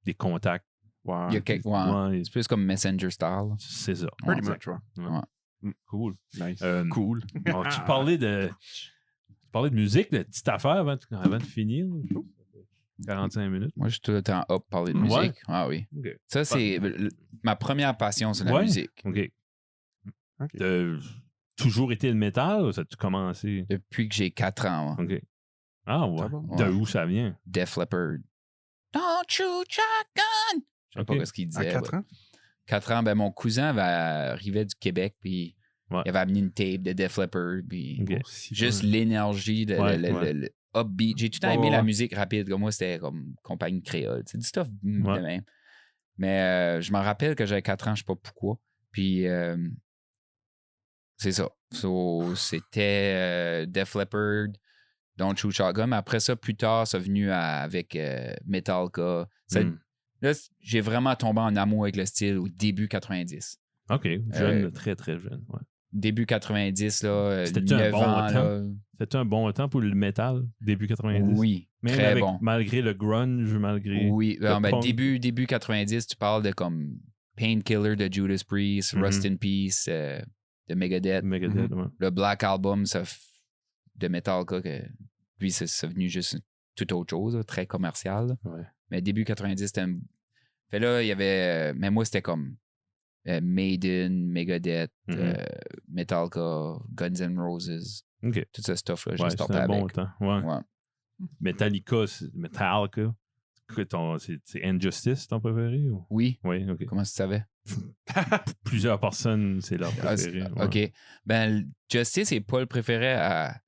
des contacts. Wow. C'est plus comme Messenger style. C'est ça. Pretty much, ouais. Cool. Nice. Cool. Alors, tu parlais de musique, de petite affaire avant de finir. 45 minutes. Moi, je suis tout le temps up parler de musique. Ouais. Ah oui. Okay. Ça, c'est ma première passion, c'est la musique. OK. T'as toujours été le métal ou ça a-tu commencé? Depuis que j'ai 4 ans. OK. Ah ouais. De où ça vient? Def Leppard. Don't shoot shotgun! Je sais pas ce qu'il disait. À 4 ans? 4 ans, mon cousin arrivait du Québec, puis il avait amené une tape de Def Leppard, puis juste l'énergie, le upbeat. J'ai tout le temps aimé la musique rapide. Comme moi, c'était comme compagnie créole. C'est du stuff de même. Mais je me rappelle que j'avais 4 ans, je sais pas pourquoi. Puis c'est ça. C'était Def Leppard, Don't Shoot Shotgun. Mais après ça, plus tard, c'est venu avec Metallica. Là, j'ai vraiment tombé en amour avec le style au début 90. OK. Jeune, très, très jeune. Ouais. Début 90, là, c'était 9 ans. C'était un bon temps pour le métal, début 90? Oui. Même très bon. Malgré le grunge, malgré... Oui, début 90, tu parles de comme Painkiller de Judas Priest, Rust in Peace de Megadeth. Le Black Album de Metallica, que lui, c'est venu juste tout autre chose, très commercial. Ouais. Mais début 90, c'était Fait là, il y avait... mais moi, c'était comme Maiden, Megadeth, Metallica, Guns N' Roses. Okay. Tout ce stuff-là, j'ai starté avec. Bon temps. Ouais. Metallica, c'est Injustice, ton préféré? Ou? Oui. Oui, OK. Comment tu savais? Plusieurs personnes, c'est leur préféré. OK. Ben, Justice n'est pas le préféré à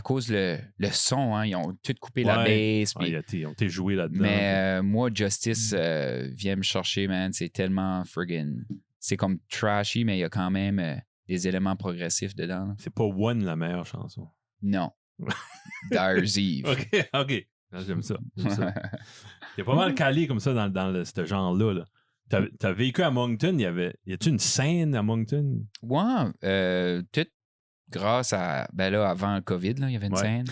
cause le son. Hein, ils ont tout coupé la bass. Puis... ils ont été joués là-dedans. Mais moi, Justice vient me chercher, man. C'est tellement friggin'... C'est comme trashy, mais il y a quand même des éléments progressifs dedans. Là. C'est pas One la meilleure chanson. Non. Dire's Eve. OK. J'aime ça. T'es pas mal calé comme ça dans ce genre-là. Là. T'as vécu à Moncton, y a-tu une scène à Moncton? Ouais, tout grâce à... Ben là, avant le COVID, là, il y avait une scène.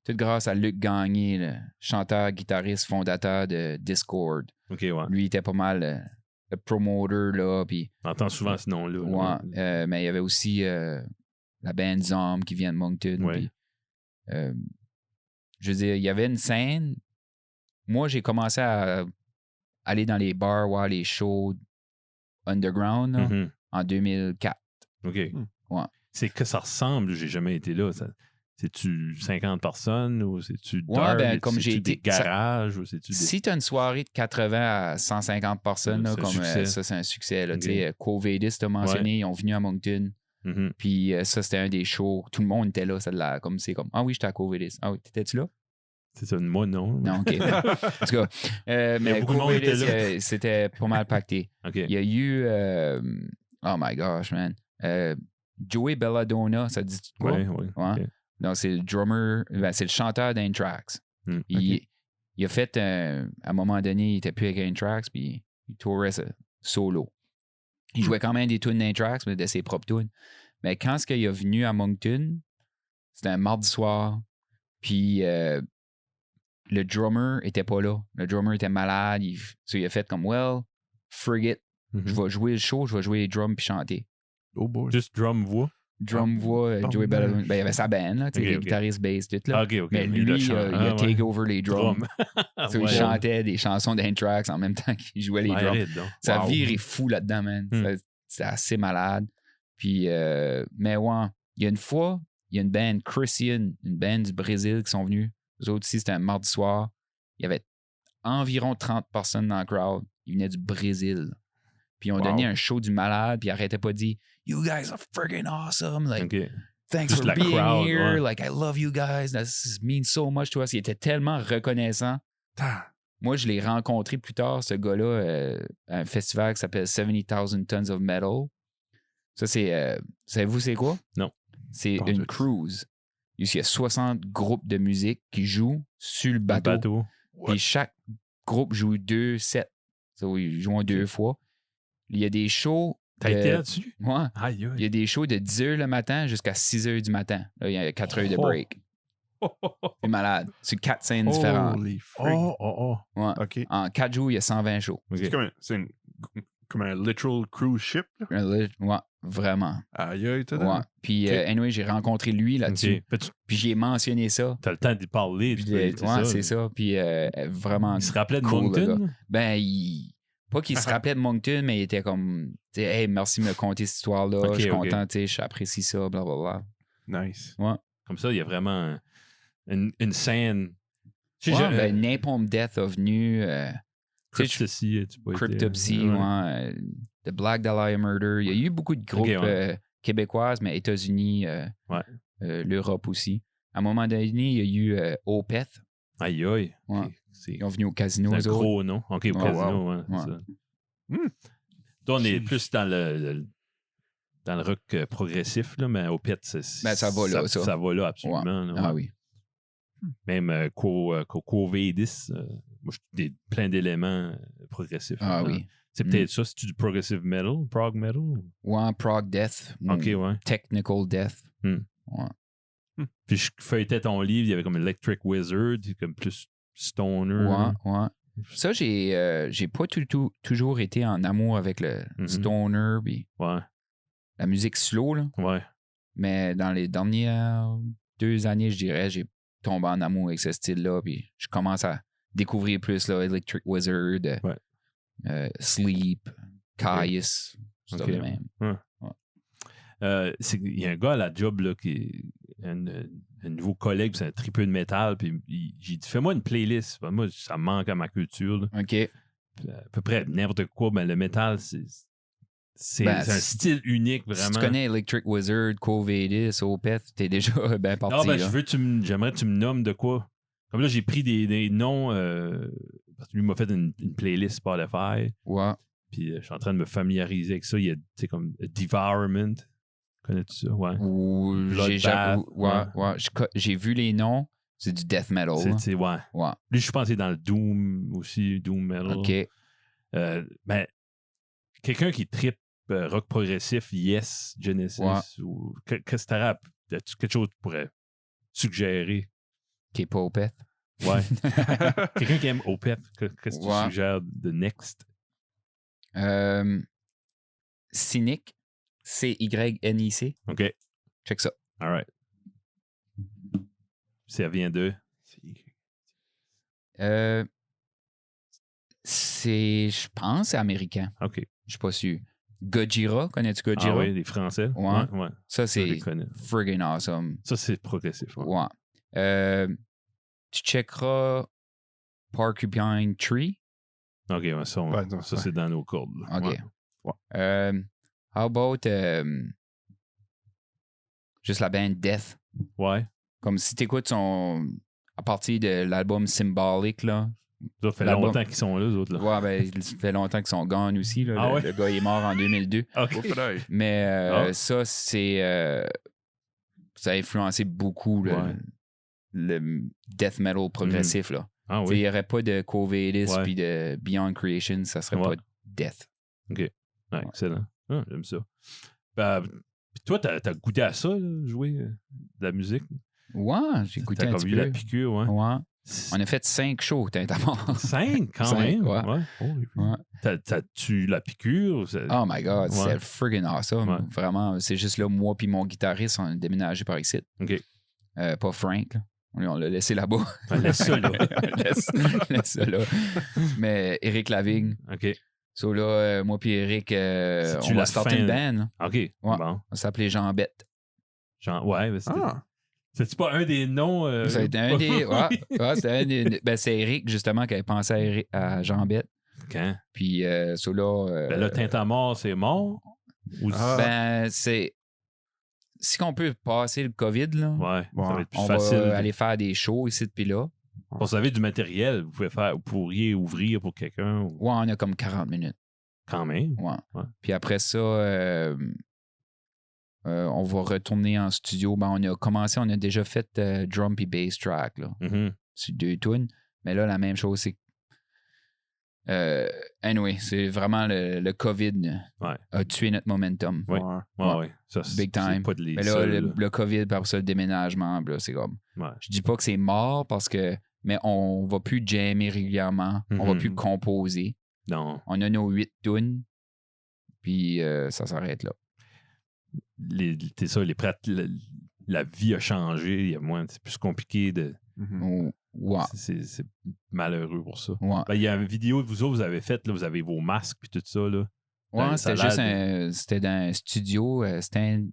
Tout grâce à Luc Gagné, le chanteur, guitariste, fondateur de Discord. OK, ouais. Lui, il était pas mal le promoter, là, puis... On entend souvent ce nom-là. Ouais, mais il y avait aussi la band Zom qui vient de Moncton. Ouais. Puis, je veux dire, il y avait une scène. Moi, j'ai commencé à aller dans les bars, voir les shows underground là, en 2004. OK. Ouais. C'est que ça ressemble, j'ai jamais été là. C'est-tu 50 personnes ou c'est-tu dark? Ben, comme j'ai été, des garages ou c'est-tu Si tu as une soirée de 80 à 150 personnes, là, comme ça, c'est un succès. Là, okay. Covidis, tu as mentionné, ils ont venu à Moncton. Puis ça, c'était un des shows. Tout le monde était là. C'est comme, ah oui, j'étais à Covidis. Ah oui, t'étais-tu là? C'est ça, moi, non. Non, OK. En tout cas, mais Covidis, c'était pas mal pacté. Okay. Il y a eu, oh my gosh, man. Joey Belladonna, ça dit quoi? Oui. Okay. Donc, c'est le drummer, c'est le chanteur d'Anthrax. Il a fait, à un moment donné, il était plus avec Anthrax, puis il tourait solo. Il jouait quand même des tunes d'Anthrax, mais de ses propres tunes. Mais quand il est venu à Moncton, c'était un mardi soir, puis le drummer était pas là. Le drummer était malade. Il a fait comme, well, frigate, je vais jouer le show, je vais jouer les drums puis chanter. Oh boy. Juste drum-voix? Drum-voix, Joey Belladonna. Ben, il y avait sa band, là, les guitaristes, bass, tout là. Mais lui, il a take over les drums. Il chantait des chansons d'Anthrax en même temps qu'il jouait les drums. Sa vie est fou là-dedans, man. C'était assez malade. Puis, mais ouais, il y a une fois, il y a une band Christian, une band du Brésil qui sont venus. Eux autres aussi, c'était un mardi soir. Il y avait environ 30 personnes dans le crowd. Ils venaient du Brésil. Puis ils ont donné un show du malade, puis ils n'arrêtaient pas de dire « You guys are freaking awesome! Like, thanks for being here! Like, I love you guys! This means so much to us! » Il était tellement reconnaissant. Moi, je l'ai rencontré plus tard, ce gars-là, à un festival qui s'appelle 70,000 Tons of Metal. Ça, c'est... savez-vous c'est quoi? Non. C'est une cruise. Il y a 60 groupes de musique qui jouent sur le bateau. Puis chaque groupe joue 2 sets. Ils jouent 2 fois. Il y a des shows... T'as été là-dessus? Ouais. Il y a des shows de 10 h le matin jusqu'à 6 h du matin. Là, il y a 4 heures de break. C'est malade. C'est 4 scènes différentes. Ouais. Okay. En 4 jours, il y a 120 shows. Okay. C'est comme un literal cruise ship? Ouais, vraiment. Aïe, ouais. Puis, anyway, j'ai rencontré lui là-dessus. Okay. Puis, j'ai mentionné ça. T'as le temps d'y parler. C'est ça. Puis, vraiment. Il se rappelait de cool, Moncton? Ben, pas qu'il se rappelait de Moncton, mais il était comme, tu sais, hey, merci de me conter cette histoire-là. Je suis content, tu sais, j'apprécie ça, blablabla. Nice. Ouais. Comme ça, il y a vraiment une scène. Ben, Napalm Death a venu. Cryptopsy, Cryptopsy, The Black Dahlia Murder. Il y a eu beaucoup de groupes québécoises, mais États-Unis, l'Europe aussi. À un moment donné, il y a eu Opeth. Aïe. Ouais. Ils ont venu au casino. C'est un gros nom. OK, au casino, c'est ça. Toi, on est plus dans le rock progressif, là, mais Opeth, ça va là, ça. Ça va là, absolument. Ouais. Là, ah oui. Même Covidis, moi, j'ai plein d'éléments progressifs. Ah oui. C'est peut-être ça, c'est-tu du progressive metal, prog metal? Ouais, prog death. OK, ouais. Technical death. Ouais. Puis je feuilletais ton livre, il y avait comme Electric Wizard, comme plus stoner. Ouais. Ça, j'ai pas toujours été en amour avec le stoner puis la musique slow, là. Ouais. Mais dans les dernières 2 années, je dirais, j'ai tombé en amour avec ce style-là, puis je commence à découvrir plus là, Electric Wizard, Sleep, Caius, c'est le même. Il y a un gars à la job là, qui est un nouveau collègue, c'est un tripeux de métal, puis j'ai dit fais-moi une playlist. Moi, ça me manque à ma culture. Là. OK. À peu près n'importe quoi, mais le métal, c'est un style unique, vraiment. Si tu connais Electric Wizard, Quo Vadis, Opeth, t'es déjà bien parti. J'aimerais que tu me nommes de quoi. Comme là, j'ai pris des noms, parce que lui m'a fait une playlist Spotify. Ouais. Puis je suis en train de me familiariser avec ça. Il y a comme Devourment. Connais-tu ça? Ouais. J'ai vu les noms. C'est du death metal. Ouais. Lui, je pense que c'est dans le Doom aussi, Doom metal. OK. Mais quelqu'un qui trippe rock progressif, Yes, Genesis, ou qu'est-ce que t'as? As-tu quelque chose que tu pourrais suggérer? Qui n'est pas Opeth? Ouais. Quelqu'un qui aime Opeth, qu'est-ce que tu suggères de Next? Cynic. C-Y-N-I-C. OK. Check ça. All right. Ça vient de... Je pense, c'est américain. OK. Je suis pas sûr. Gojira, connais-tu Gojira? Ah oui, les Français. Ouais. Ça, c'est friggin' awesome. Ça, c'est progressif. Ouais. Tu checkeras Porcupine Tree. OK, ça c'est dans nos cordes. Là. OK. Ouais. How about juste la band Death? Ouais. Comme si t'écoutes à partir de l'album Symbolic, là. Ça fait longtemps qu'ils sont là, eux autres. Là. Ouais, ben, ça fait longtemps qu'ils sont gone aussi. Là. Le gars est mort en 2002. OK. Mais ça, ça a influencé beaucoup le death metal progressif. Là. Ah oui. Il n'y aurait pas de Quo Vadis puis de Beyond Creation, ça serait pas death. OK. Ouais. Excellent. Ah, j'aime ça. Puis toi, t'as goûté à ça, là, jouer de la musique? Ouais, j'ai goûté un petit peu. T'as comme eu la piqûre, ouais. On a fait 5 shows, t'as 5 quand même? Ouais. T'as-tu la piqûre? Oh my God, c'est friggin' awesome. Ouais. Vraiment, c'est juste là, moi puis mon guitariste, on a déménagé par ici. OK. Pas Frank, là. On l'a laissé là-bas. Laisse ça là. laisse ça là. Mais Éric Lavigne. OK. So là, moi puis Éric, on va starter une band. OK. Ouais. Bon. On va s'appeler Jean Bête. Ouais, mais c'est pas un des noms. C'était un des. C'était un des. Ben, c'est Éric, justement, qui avait pensé à Jean Bête. Quand? Puis, so là. Ben là, Tintamarre, c'est mort? Ben, c'est. Si on peut passer le COVID, là. Ça va être plus facile. On va aller faire des shows ici depuis là. Vous avez du matériel, vous pourriez ouvrir pour quelqu'un? Ouais, on a comme 40 minutes. Quand même? Ouais. Puis après ça, on va retourner en studio. Ben, on a déjà fait drum et bass track, là. Sur 2 tunes. Mais là, la même chose, c'est anyway, c'est vraiment le COVID a tué notre momentum. Ouais. Ça, big time. Pas de mais là, le COVID, par ça, le déménagement, là, c'est comme... Je dis pas que c'est mort parce que... Mais on va plus jammer régulièrement. On va plus composer. Non. On a nos 8 tunes. Puis ça s'arrête là. La vie a changé. C'est plus compliqué de... C'est malheureux pour ça. Ben, il y a une vidéo que vous avez faite, vous avez vos masques et tout ça. Là. Ouais, c'était dans un studio. C'était un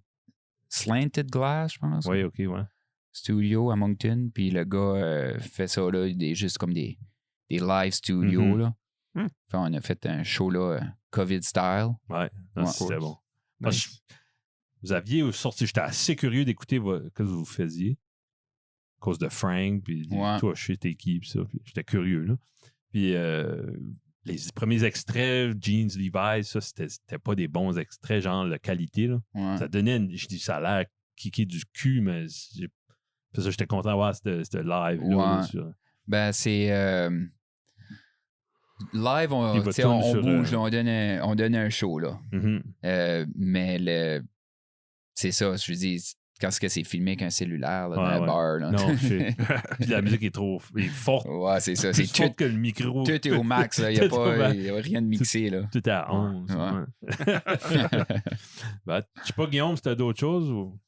Slanted Glass, je pense. Oui, OK, ouais. Studio à Moncton. Puis le gars fait ça, là, juste comme des live studios. Là. Enfin, on a fait un show là, COVID style. Ouais, c'était bon. Nice. Vous aviez sorti, j'étais assez curieux d'écouter ce que vous faisiez. À cause de Frank, puis toi, je sais t'es qui, puis ça. Puis j'étais curieux, là. Puis les premiers extraits, Jeans, Levi's, ça, c'était pas des bons extraits, genre la qualité, là. Ça donnait, je dis, ça a l'air kické du cul, mais ça, j'étais content de voir ce live-là. Ben, c'est... live, on bouge, là, on donne un show, là. Mais c'est ça, je veux dire, quand c'est filmé avec un cellulaire là, dans un bar. Là. Non, je sais. Puis la musique est forte. Ouais, c'est ça. C'est tout que le micro. Tout est au max. Il n'y a rien de mixé. Là. Tout est à 11. Ben, je sais pas, Guillaume, si tu as d'autres choses ou...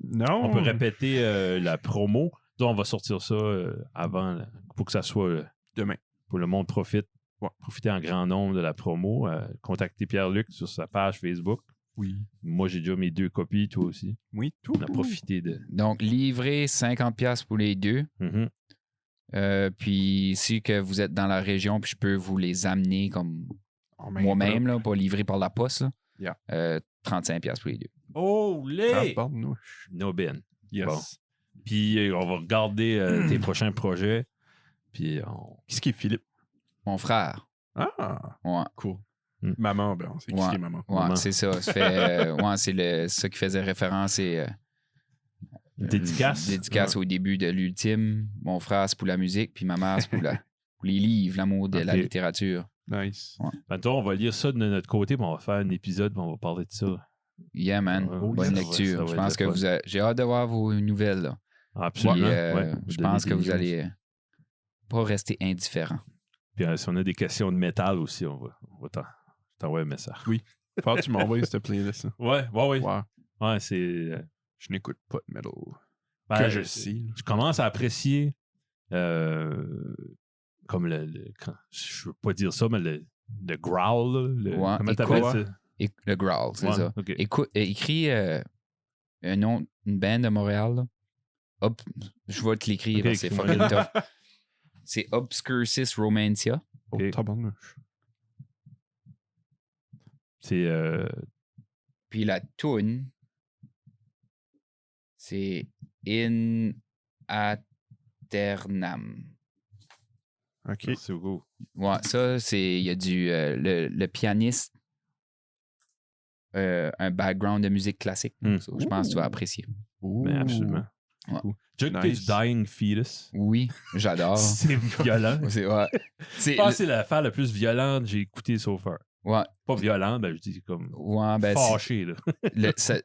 Non. On peut répéter la promo. Donc, on va sortir ça avant pour que ça soit demain. Pour le monde profite. Ouais. Profiter en grand nombre de la promo. Contactez Pierre-Luc sur sa page Facebook. Oui. Moi, j'ai déjà mes 2 copies, toi aussi. Oui, tout. On a profité de... Donc, livré 50$ pour les 2. Mm-hmm. Puis, si que vous êtes dans la région, puis je peux vous les amener comme moi-même, là, pas livré par la poste, là, 35$ pour les 2. Oh, les! No Ben. Yes. Bon. Puis, on va regarder tes prochains projets. Puis, Qu'est-ce qui est Philippe? Mon frère. Ah! Ouais. Cool. Maman, ben, on sait qui est maman. Ouais, c'est ça. Ça fait, c'est ça qui faisait référence. Dédicace. Dédicace au début de l'ultime. Mon frère, c'est pour la musique, puis ma mère, c'est pour les livres, l'amour de la littérature. Nice. Ouais. Maintenant, on va lire ça de notre côté, puis on va faire un épisode, puis on va parler de ça. Yeah, man. Bonne lecture. Je pense que j'ai hâte de voir vos nouvelles. Là. Absolument. Je pense que vous allez pas rester indifférent. Puis si on a des questions de métal aussi, on va t'envoyer un message. Oui. Faut que tu m'envoies cette playlist. Ouais. Ouais, c'est... Je n'écoute pas de metal. Ben, que je sais. Je commence à apprécier comme je veux pas dire ça, mais le growl. Comment t'appelles ça? Le growl, c'est ça. Okay. Écoute, écris un nom, une band de Montréal. Là. Hop, je vais te l'écrire, okay, c'est fucking tough. C'est Obscurcis Romantia. Okay. Oh, tabarnouche. C'est... Puis la toune, c'est In Aeternam. OK. Merci beaucoup. Ouais, ça, c'est... Il y a le pianiste, un background de musique classique. So, je pense que tu vas apprécier. Mais absolument. Ouais. Cool. Tu as écouté Dying Fetus? Oui, j'adore. C'est violent. Je pense que c'est l'affaire la plus violente que j'ai écoutée so far. Ouais. Pas violente, ben je dis comme fâché. Là.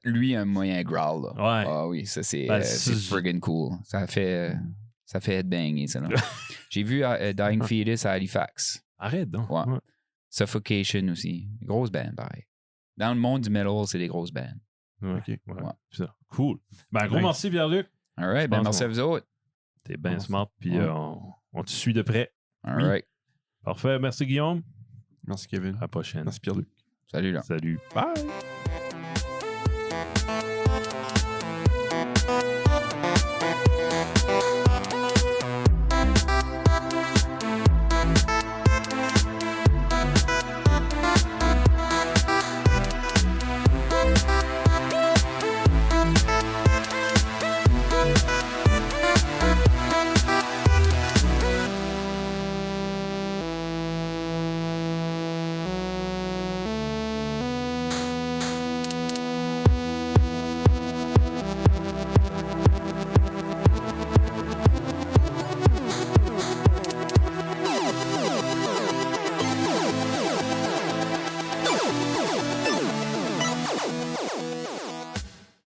Lui, un moyen growl. Là. Ouais. Ah oui, ça c'est friggin' cool. Ça fait headbanger, ça. J'ai vu Dying Fetus à Halifax. Arrête donc. Ouais. Suffocation aussi. Grosse band, pareil. Dans le monde du metal, c'est des grosses bands. Ouais. Okay. Ouais. Ça. Cool. Ben, gros merci, Pierre-Luc. All right, ben merci à vous autres. T'es bien smart, puis on te suit de près. All right. Parfait. Merci, Guillaume. Merci, Kevin. À la prochaine. Merci, Pierre-Luc. Salut, là. Salut. Bye.